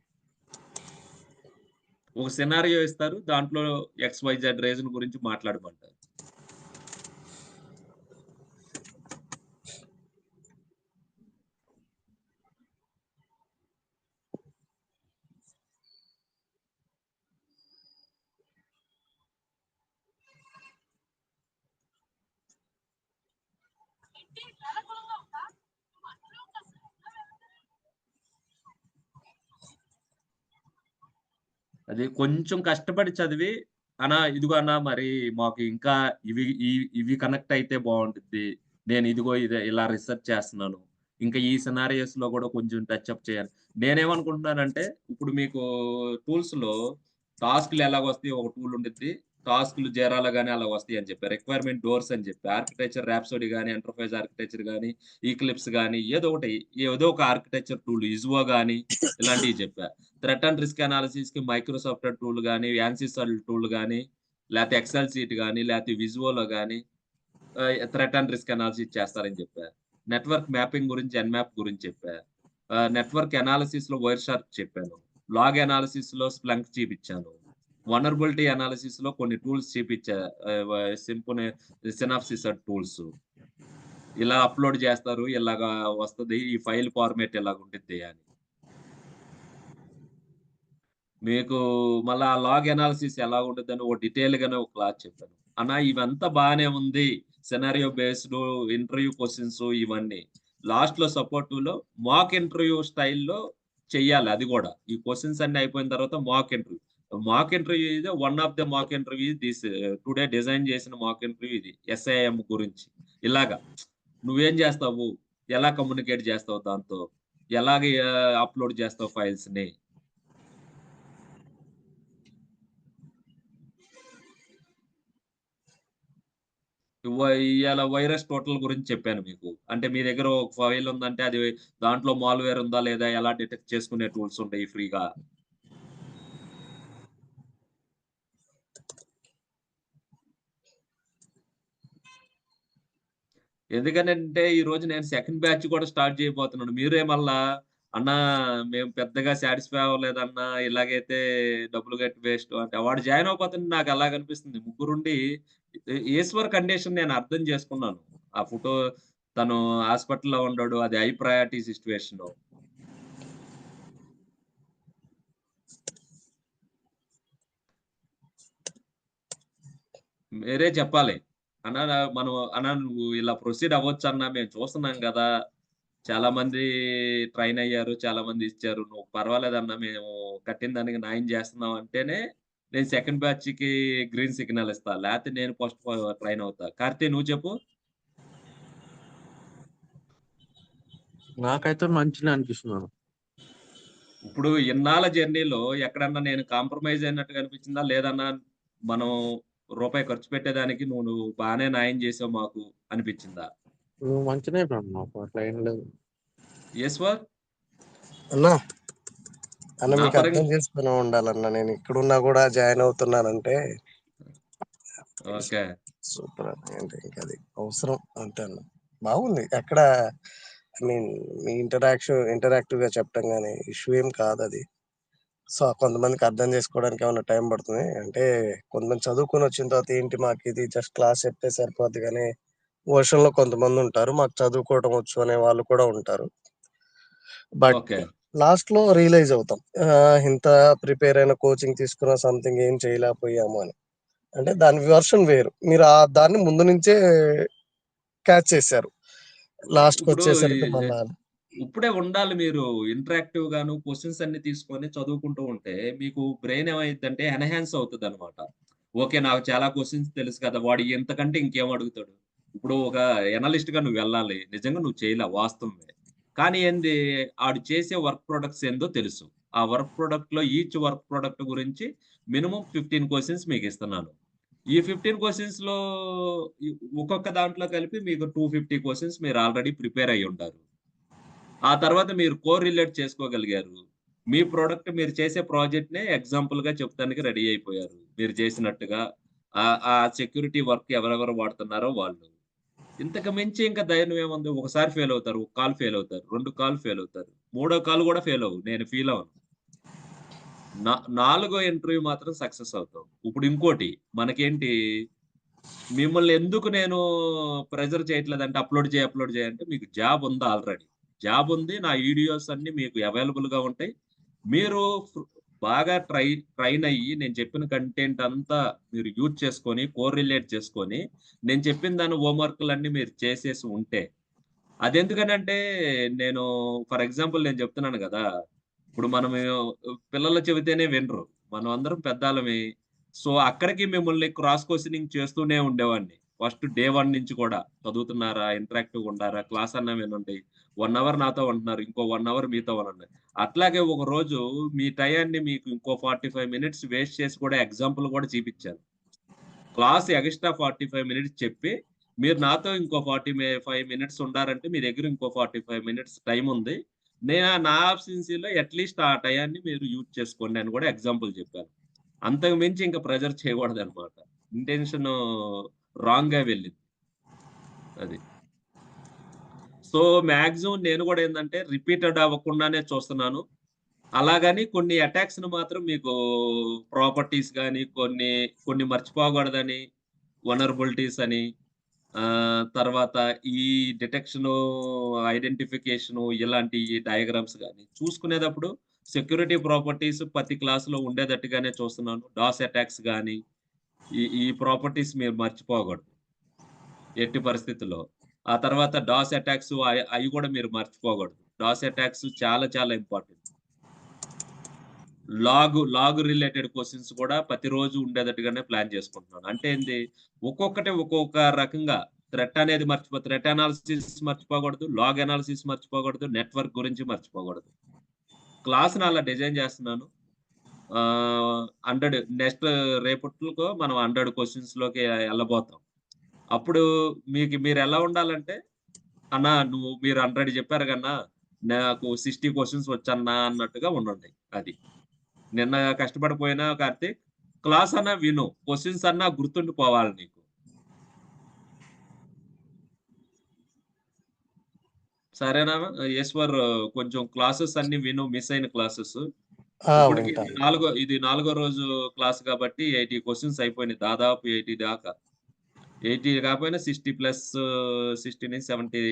ఒక సినారియో ఇస్తారు. దాంట్లో XYZ రీజన్ గురించి మాట్లాడమంటారు. అది కొంచెం కష్టపడి చదివి, "అన్నా ఇదిగో అన్నా మరి మాకు ఇంకా ఇవి కనెక్ట్ అయితే బావుంటుంది. నేను ఇదిగో ఇలా రిసర్చ్ చేస్తున్నాను. ఇంకా ఈ సినారియోస్‌లో కూడా కొంచెం టచ్ అప్ చేయాలి." నేనేమనుకుంటున్నానంటే, ఇప్పుడు మీకు టూల్స్‌లో టాస్క్‌లు ఎలాగొస్తాయి ఒక టూల్ ఉండిద్ది. టాస్క్‌లు జేరాలో గాని అలా వస్తాయని చెప్పా. రిక్వైర్మెంట్ డోర్స్ అని చెప్పా. ఆర్కిటెక్చర్ రాప్సోడీ గాని, ఎంటర్ప్రైజ్ ఆర్కిటెక్చర్ గాని, ఈక్లిప్స్ గాని ఏదో ఒక ఆర్కిటెక్చర్ టూల్ ఇజువో గాని ఇలాంటివి చెప్పా. థ్రెట్ అండ్ రిస్క్ అనాలిసిస్‌కి మైక్రోసాఫ్ట్ టూల్ గాని, యాన్సిస్ టూల్ గాని, లేతే ఎక్సెల్ షీట్ గాని, లేతే విజువోలో గాని థ్రెట్ అండ్ రిస్క్ అనాలిసిస్ చేస్తారని చెప్పా. నెట్వర్క్ మ్యాపింగ్ గురించి ఎన్‌మ్యాప్ గురించి చెప్పా. నెట్వర్క్ అనాలిసిస్‌లో వైర్‌షార్క్ చెప్పాను. లాగ్ అనాలిసిస్‌లో స్ప్లంక్ చూపిచ్చాను. వల్నరబిలిటీ అనాలిసిస్‌లో కొన్ని టూల్స్ చూపిచ్చా. Synopsys tools. ఇలా అప్‌లోడ్ చేస్తారు. ఇలాగా వస్తది. ఈ ఫైల్ ఫార్మాట్ ఇలాగుండిద్ది అని. మీకు మళ్ళా లాగ్ అనాలిసిస్ ఎలా ఉంటదని డీటెయిల్‌గానే ఒక క్లాస్ చెప్పాను. అన్న ఇవంతా బానే ఉంది. సినారియో బేస్డ్ ఇంటర్వ్యూ క్వెషన్స్ ఇవన్నీ. లాస్ట్‌లో సపోర్ట్ 2లో మాక్ ఇంటర్వ్యూ స్టైల్‌లో చెయ్యాలి అది గూడా. ఈ క్వెషన్స్ అన్నీ అయిపోయిన తర్వాత మాక్ ఇంటర్వ్యూ. మాక్ ఇంటర్వ్యూ ఇది one of the mock interview today design చేసిన మాక్ ఇంటర్వ్యూ ఇది. SIM గురించి. ఇలాగా నువ్వేం జేస్తావు? ఎలా కమ్యూనికేట్ జేస్తావు దాంతో? ఎలాగ అప్‌లోడ్ చేస్తావు ఫైల్స్‌ని? ఇయ్యాల వైరస్ టోటల్ గురించి చెప్పాను మీకు. అంటే మీ దగ్గర ఒక ఫైల్ ఉందంటే అది దాంట్లో మాల్‌వేర్ ఉందా లేదా ఎలా డిటెక్ట్ చేసుకునే టూల్స్ ఉంటాయి ఫ్రీగా. ఎందుకనంటే ఈరోజు నేను సెకండ్ బ్యాచ్ కూడా స్టార్ట్ చేయబోతున్నాను. మీరే మళ్ళా "అన్నా మేము పెద్దగా సాటిస్ఫై అవ్వలేదన్నా. ఇలాగైతే డబ్బులు కట్టి వేస్ట్" అంటే వాడు జాయిన్ అవ్వకపోతుంటే నాకు అలాగనిపిస్తుంది. ముగ్గురుండి ఈశ్వర్ కండిషన్ నేను అర్థం చేసుకున్నాను. ఆ ఫోటో తను హాస్పిటల్‌లో ఉన్నాడు. అది హై ప్రయారిటీ సిట్యుయేషను. మీరే చెప్పాలి. అన్నా నువ్వు ఇలా ప్రొసీడ్ అవ్వొచ్చన్నా మేము చూస్తున్నాం గదా! చాలా మంది ట్రైన్ అయ్యారు. చాలా మంది ఇచ్చారు. నువ్వు పర్వాలేదన్నా మేము కట్టిన దానికి న్యాయం చేస్తున్నాం అంటేనే నేను సెకండ్ బ్యాచ్‌కి గ్రీన్ సిగ్నల్ ఇస్తా. లేతే నేను ఫస్ట్ ట్రైన్ అవుతా. కార్తీ నువ్వు చెప్పు? నాకైతే మంచినే అనిపిస్తుందన్న. ఇప్పుడు ఇన్నాళ్ళ జర్నీలో ఎక్కడన్నా నేను కాంప్రమైజ్ అయినట్టుగా అనిపించిందా? లేదన్నా మనం రూపాయి ఖర్చు పెట్టేదానికి నువ్వు బానే న్యాయం చేసావు మాకు అనిపించిందా? నువ్వు మంచినే చెప్పినావు నాకు అట్లా ఏం లేదు. ఈశ్వర్? అన్నా అన్న నా మీకు పరంగా అర్థం చేసుకునే ఉండాలన్న. నేను ఇక్కడున్నా కూడా జాయిన్ అవుతున్నానంటే ఓకే. సూపర్ అన్న. అంటే ఇంక అది అవసరం అంతే అన్న. బాగుంది. ఎక్కడ ఐ మీన్ మీ ఇంటరాక్టివ్‌గా చెప్పడం గాని ఇష్యూ ఏం కాదది. సో, కొంతమందికి అర్థం చేసుకోవడానికి ఏమన్నా టైం పడుతుంది. అంటే కొంతమంది చదువుకొనొచ్చిన తర్వాత ఏంటి మాకిది జస్ట్ క్లాస్ చెప్తే సరిపోద్ది గానీ వర్షన్‌లో కొంతమందుంటారు. మాకు చదువుకోవడం వచ్చు అనే వాళ్ళు కూడా ఉంటారు. But okay. లాస్ట్‌లో రియలైజ్ అవుతాం. ఇంత ప్రిపేర్ అయిన కోచింగ్ తీసుకున్న సంథింగ్ ఏం చేయలేకపోయాము అని. అంటే దాని వెర్షన్ వేరు. మీరు దాన్ని ముందు నుంచే క్యాచ్ చేసారు. ఇప్పుడు లాస్ట్‌కొచ్చేసరికి మళ్ళా ఇప్పుడే ఉండాలి మీరు. ఇంటరాక్టివ్ గాను క్వెషన్స్ అన్నీ తీసుకొని చదువుకుంటూ ఉంటే, మీకు బ్రెయిన్ ఏమైద్దంటే ఎన్హాన్స్ అవుతదనమాట. ఓకే. నాకు చాలా క్వెషన్స్ తెలుసు కదా! వాడు ఇంతకంటే ఇంకేం అడుగుతాడు? ఇప్పుడు ఒక ఎనలిస్ట్‌గా నువ్వెళ్ళాలి. నిజంగా నువ్వు చేయలే వాస్తవమే. కానీ ఏంది ఆడు చేసే వర్క్ ప్రొడక్ట్స్ ఏందో తెలుసు. ఆ వర్క్ ప్రొడక్ట్‌లో ఈచ్ వర్క్ ప్రొడక్ట్ గురించి మినిమమ్ 15 క్వెషన్స్ మీకిస్తున్నాను. ఈ 15 క్వెషన్స్‌లో ఈ ఒక్కొక్క దాంట్లో కలిపి మీకు 250 క్వెషన్స్ మీరు ఆల్రెడీ ప్రిపేర్ అయ్యుంటారు. ఆ తర్వాత మీరు కోరిలేట్ చేసుకోగలిగారు. మీ ప్రొడక్ట్ మీరు చేసే ప్రాజెక్ట్‌నే ఎగ్జాంపుల్‌గా చెప్తానికి రెడీ అయిపోయారు. మీరు చేసినట్టుగా ఆ సెక్యూరిటీ వర్క్ ఎవరెవరు వాడుతున్నారో వాళ్ళు. ఇంతకు మించి ఇంకా ధైర్యం ఏముంది? ఒకసారి ఫెయిల్ అవుతారు. ఒక కాల్ ఫెయిల్ అవుతారు. 2 కాల్ ఫెయిల్ అవుతారు. మూడో కాల్ గూడా ఫెయిల్ అవ్వు. నేను ఫీల్ అవ్వను. నాలుగో ఇంటర్వ్యూ మాత్రం సక్సెస్ అవుతాం. ఇప్పుడు ఇంకోటి మనకేంటి, మిమ్మల్ని ఎందుకు నేను ప్రెజర్ చేయట్లేదంటే అప్లోడ్ చేయంటే మీకు జాబ్ ఉంది ఆల్రెడీ. జాబ్ ఉంది. నా వీడియోస్ అన్నీ మీకు అవైలబుల్‌గా ఉంటాయి. మీరు బాగా ట్రైన్ అయ్యి నేను చెప్పిన కంటెంట్ అంతా మీరు యూజ్ చేసుకొని, కోరిలేట్ చేసుకొని, నేను చెప్పిన దాని హోంవర్క్‌లన్నీ మీరు చేసేసి ఉంటే, అదెందుకనంటే నేను ఫర్ ఎగ్జాంపుల్ నేను చెప్తున్నాను గదా! ఇప్పుడు మనము పిల్లలు చెబితేనే వినరు. మనం అందరం పెద్దాళ్ళమి. సో, అక్కడికి మిమ్మల్ని క్రాస్ క్వెషనింగ్ చేస్తూనే ఉండేవాడిని. ఫస్ట్ డే 1 నుంచి కూడా. చదువుతున్నారా? ఇంటరాక్టివ్‌గా ఉండారా? క్లాస్ అన్నా వినండి. 1 అవర్ నాతో ఉంటున్నారు. ఇంకో 1 అవర్ మీతో వినండి. అట్లాగే ఒకరోజు మీ టయాన్ని మీకు ఇంకో 45 మినిట్స్ వేస్ట్ చేసి కూడా ఎగ్జాంపుల్ కూడా చూపిచ్చాను. క్లాస్ ఎగస్ట్రా 45 మినిట్స్ చెప్పి, మీరు నాతో ఇంకో 45 మినిట్స్ ఉండారంటే, మీ దగ్గర ఇంకో 45 మినిట్స్ టైముంది. నా అబ్సెన్సీ‌లో అట్‌లీస్ట్ ఆ టయాన్ని మీరు యూజ్ చేసుకోండి అని కూడా ఎగ్జాంపుల్ చెప్పాను. అంతకు మించి ఇంక ప్రెషర్ చేయకూడదనమాట. ఇంటెన్షను రాంగ్‌గా వెళ్ళింది. అది. సో, మాక్సిమం నేను గూడా ఏందంటే, రిపీటెడ్ అవ్వకుండానే చూస్తున్నాను. అలాగని కొన్ని అటాక్స్‌ని మాత్రం మీకు ప్రాపర్టీస్ గాని, కొన్ని మర్చిపోకూడదని, వల్నరబిలిటీస్ అని, తర్వాత ఈ డిటెక్షను, ఐడెంటిఫికేషను ఇలాంటి డయాగ్రామ్స్ గాని, చూసుకునేటప్పుడు సెక్యూరిటీ ప్రాపర్టీస్ ప్రతి క్లాస్‌లో ఉండేటట్టుగానే చూస్తున్నాను. డాస్ అటాక్స్ గాని, ఈ ప్రాపర్టీస్ మీరు మర్చిపోకూడదు ఎట్టి పరిస్థితుల్లో. ఆ తర్వాత డాస్ అటాక్స్ అయి గూడా మీరు మర్చిపోకూడదు. డాస్ అటాక్స్ చాలా చాలా ఇంపార్టెంట్. లాగ్ రిలేటెడ్ క్వెషన్స్ కూడా ప్రతిరోజు ఉండేటట్టుగానే ప్లాన్ చేసుకుంటున్నాను. అంటే ఏంది, ఒక్కొక్కటి ఒక్కొక్క రకంగా థ్రెట్ అనాలిసిస్ మర్చిపోకూడదు. లాగ్ అనాలిసిస్ మర్చిపోకూడదు. నెట్వర్క్ గురించి మర్చిపోకూడదు. క్లాస్‌ని అలా డిజైన్ చేస్తున్నాను. 100 నెక్స్ట్ రేపటిలో మనం 100 క్వెషన్స్‌లోకి ఎళ్ళబోతాం. అప్పుడు మీరెలా ఉండాలంటే, "అన్నా మీరు 100 చెప్పారు గన్నా, నాకు 60 క్వెషన్స్ వచ్చన్నా" అన్నట్టుగా ఉండండి. అది. నిన్న కష్టపడిపోయినా కార్తీక్, క్లాస్ అన్నా విను. క్వెషన్స్ అన్నా గుర్తుండిపోవాలి నీకు. సరేనా? ఈశ్వర్, కొంచెం క్లాసెస్ అన్నీ విను, మిస్ అయిన క్లాసెస్. ఇప్పటికి వింటాను. ఇది నాలుగో రోజు క్లాస్ కాబట్టి 80 క్వెషన్స్ అయిపోయినాయి. దాదాపు 80 దాకా. 80 కాకపోయినా 60 ప్లస్ 60-70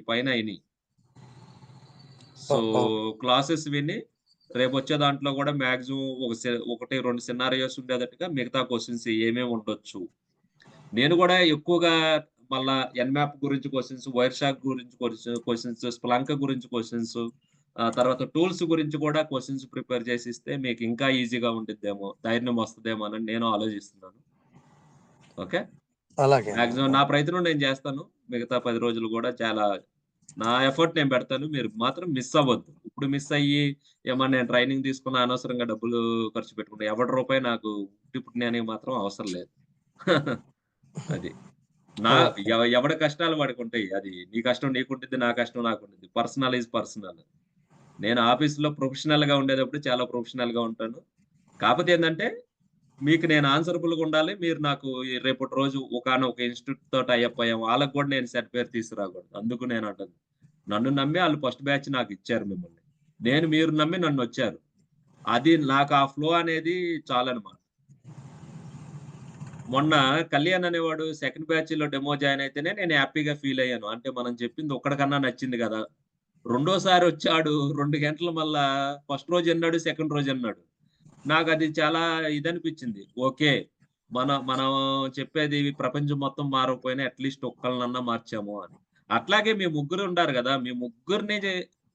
పైన అయినియి. సో, ఓహ్! క్లాసెస్ విని రేపొచ్చే దాంట్లో గూడా మాక్సిమం ఒకటి, 2 సినారియోస్ ఉండేటట్టుగా మిగతా క్వెషన్స్ ఏమేమి ఉండొచ్చు. నేను గూడా ఎక్కువగా మళ్ళా ఎన్‌మ్యాప్ గురించి క్వెషన్స్, వైర్‌షార్క్ గురించి క్వెషన్స్, స్ప్లంక్ గురించి క్వెషన్స్, తర్వాత టూల్స్ గురించి కూడా క్వెషన్స్ ప్రిపేర్ చేసిస్తే మీకు ఇంకా ఈజీగా ఉండిద్దేమో, ధైర్యం వస్తదేమోనని నేను ఆలోచిస్తున్నాను. ఓకే. అలాగే అండి. మాక్సిమం నా ప్రయత్నం నేను చేస్తాను. మిగతా 10 రోజులు గూడా చాలా నా ఎఫర్ట్ నేను పెడతాను. మీరు మాత్రం మిస్ అవ్వద్దు. ఇప్పుడు మిస్ అయ్యి ఏమన్నా నేను ట్రైనింగ్ తీసుకున్న అనవసరంగా డబ్బులు ఖర్చు పెట్టుకుంటే ఎవడి రూపాయి నాకు ఉట్టి పుణ్యానికి మాత్రం అవసరం లేదు. అది. నా ఓకే. ఎవడి కష్టాలు వాడికుంటాయి. అది నీ కష్టం నీకుండిద్ది. నా కష్టం నాకుండిద్ది. Personal is personal. నేను ఆఫీస్‌లో ప్రొఫెషనల్‌గా ఉండేటప్పుడు చాలా ప్రొఫెషనల్‌గా ఉంటాను. కాపోతే ఏందంటే, మీకు నేను ఆన్సరబుల్‌గా ఉండాలి. మీరు నాకు ఈ రేపటి రోజు ఒకానొక ఇన్‌స్టిట్యూట్‌తో టై అప్ అయ్యాం. వాళ్ళకి గూడా నేను చెడ్డ పేరు తీసుకురాకూడదు. అందుకు నేనంటుంది. నన్ను నమ్మి ఆళ్ళు ఫస్ట్ బ్యాచ్ నాకిచ్చారు మిమ్మల్ని. మీరు నమ్మి నన్నొచ్చారు. అది నాకు ఆ ఫ్లో అనేది చాలనమాట. మొన్న కళ్యాణ్ అనేవాడు సెకండ్ బ్యాచ్‌లో డెమో జాయిన్ అయితేనే నేను హ్యాపీగా ఫీల్ అయ్యాను. అంటే మనం చెప్పింది ఒక్కడికన్నా నచ్చింది గదా! రెండోసారి వచ్చాడు 2 గంటలు మళ్ళా ఫస్ట్ రోజు ఇన్నాడు, సెకండ్ రోజు ఇన్నాడు. నాకది చాలా ఇదనిపించింది. ఓకే. మనం చెప్పేది ప్రపంచం మొత్తం మారకపోయినా అట్‌లీస్ట్ ఒక్కళ్ళనన్నా మార్చాము అని. అట్లాగే మీ ముగ్గురు ఉండారు గదా! మీ ముగ్గురిని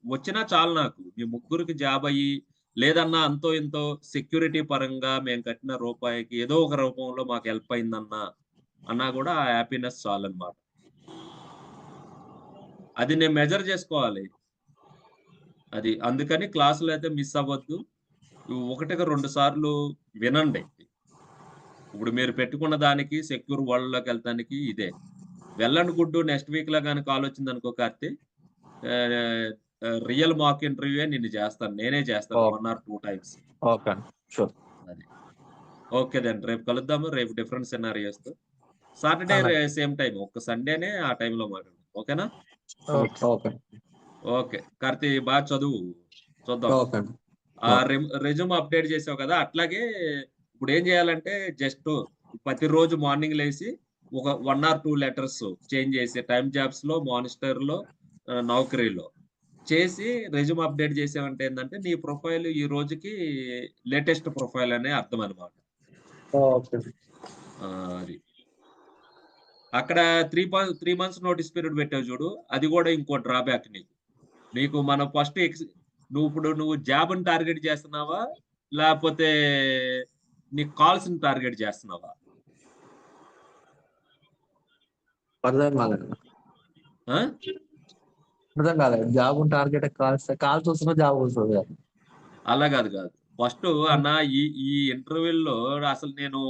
వచ్చినా చాలు నాకు. మీ ముగ్గురికి జాబ్ అయ్యి, లేదన్నా అంతో ఇంతో సెక్యూరిటీ పరంగా మేము కట్టిన రూపాయికి ఏదో ఒక రూపంలో మాకు హెల్ప్ అయిందన్నా, అన్నా గూడా ఆ హ్యాపీనెస్ చాలన్నమాట. అది నేను మెజర్ జేసుకోవాలి. అది. అందుకని క్లాసులో అయితే మిస్ అవ్వద్దు. ఒకటికి 2 సార్లు వినండి. ఇప్పుడు మీరు పెట్టుకున్న దానికి సెక్యూర్ వరల్డ్‌లోకెళ్ళటానికి ఇదే. వెల్ అండ్ గుడ్ నెక్స్ట్ వీక్‌లో గాని కాలొచ్చిందనుకో కార్తీ, ఆహ్, రియల్ మాక్ ఇంటర్వ్యూయే నిన్ను చేస్తాను. నేనే చేస్తాను ఓకే. 1 or 2 times. ఓకే అండి. షూర్. అది. ఓకే దెన్ రేపు కలుద్దాము. రేపు డిఫరెంట్ సినారియోస్‌తో. సాటర్‌డే అలాగే. Same time. ఒక్క సండేనే ఆ టైమ్‌లో మాట్లాడదాం. ఓకేనా? ఓకే. ఓకే. ఓకే. కార్తీ చదువు. చూద్దాం. ఓకే అండి. ఆ రెజ్యూమ్ అప్డేట్ చేసావు కదా, అట్లాగే ఇప్పుడు ఏం చేయాలంటే జస్ట్ ప్రతిరోజు మార్నింగ్ లేసి ఒక 1 or 2 లెటర్స్ చేంజ్ చేసి టైమ్ జాబ్స్ లో, మానిస్టర్ లో, నౌకరీలో చేసి రెజ్యూమ్ అప్డేట్ చేసావంటే ఏంటంటే నీ ప్రొఫైల్ ఈ రోజుకి లేటెస్ట్ ప్రొఫైల్ అనే అర్థం అనమాట. ఓకే. అది అక్కడ 3 మంత్స్ నోటీస్ పీరియడ్ పెట్టావు చూడు, అది కూడా ఇంకో డ్రాబ్యాక్ నీకు. నీకు మనం ఫస్ట్ నువ్వు జాబ్‌ని టార్గెట్ చేస్తున్నావా? లేపోతే నీ కాల్స్‌ని టార్గెట్ చేస్తున్నావా? అర్థం కాలేదు. ఆ? అర్థం కాలేదు. జాబ్ టార్గెట్ కాల్స్ వస్తున్నా జాబ్ వస్తుంది కదా. అలా కాదు. ఫస్ట్ అన్న ఈ ఇంటర్వ్యూల్లో అసలు నేను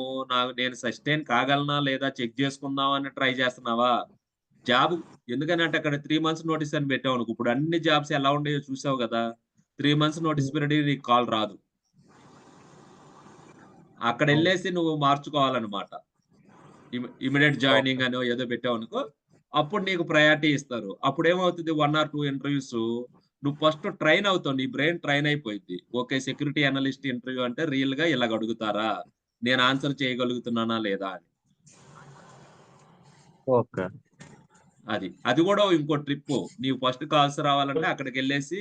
సస్టైన్ కాగలనా లేదా చెక్ చేసుకుందాం అని ట్రై చేస్తున్నావా? జాబ్ ఎందుకనంటే అక్కడ 3 మంత్స్ నోటీస్ అని పెట్టావనుకో, ఇప్పుడు అన్ని జాబ్స్ ఎలా ఉండేయో చూసావు కదా! 3 మంత్స్ నోటీస్ పీరియడ్ నీకు కాల్ రాదు. అక్కడెళ్ళేసి నువ్వు మార్చుకోవాలనమాట. ఇమ్మీడియేట్ జాయినింగ్ అనో ఏదో పెట్టావనుకో, అప్పుడు నీకు ప్రయారిటీ ఇస్తారు. అప్పుడేమవుతుంది 1 or 2 ఇంటర్వ్యూస్ నువ్వు ఫస్ట్ ట్రైన్ అవుతావు. నీ బ్రెయిన్ ట్రైన్ అయిపోయిద్ది. ఓకే. సెక్యూరిటీ అనలిస్ట్ ఇంటర్వ్యూ అంటే రియల్‌గా ఇలాగ అడుగుతారా? నేను ఆన్సర్ చేయగలుగుతున్నానా లేదా అని. ఓకే. అది కూడా ఇంకో ట్రిప్పు. నీవు ఫస్ట్ కాల్స్ రావాలంటే అక్కడికెళ్ళేసి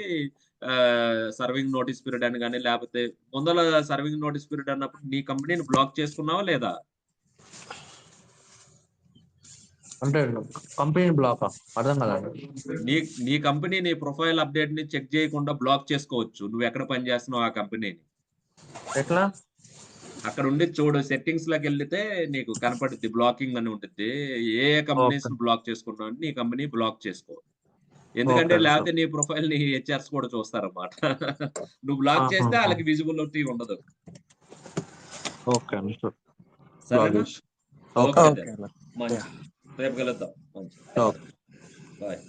సర్వింగ్ నోటీస్ పీరియడ్ అని గాని, లేపోతే ముందల సర్వింగ్ నోటీస్ పీరియడ్ అన్నప్పుడు నీ కంపెనీని బ్లాక్ చేసుకున్నావా లేదా? అంటే కంపెనీ బ్లాకా? అర్థం కాదండి. నీ కంపెనీ నీ ప్రొఫైల్ అప్డేట్‌ని చెక్ చేయకుండా బ్లాక్ చేసుకోవచ్చు. నువ్వెక్కడ పని చేస్తున్నావో ఆ కంపెనీని. ఎట్లా? అక్కడ ఉండిద్ది చూడు, సెట్టింగ్స్‌లోకెళ్ళితే నీకు కనపడిద్ది, బ్లాకింగ్ అని ఉండిద్ది. ఏ కంపెనీస్‌ని బ్లాక్ చేసుకుంటున్నావు అని నీ కంపెనీ బ్లాక్ చేసుకో. ఎందుకంటే ఓకే. లేపోతే నీ ప్రొఫైల్‌ని హెచ్ఆర్స్ కూడా చూస్తారన్నమాట. నువ్వు బ్లాక్ చేస్తే ఆళ్ళకి విజిబిలిటీ ఉండదు. ఓకే అండి. షూర్. సరేనా? ఓకే. Okay okay then. అన్న. మంచిది. రేపు కలుద్దాం. మంచిది. ఓకే. బాయ్.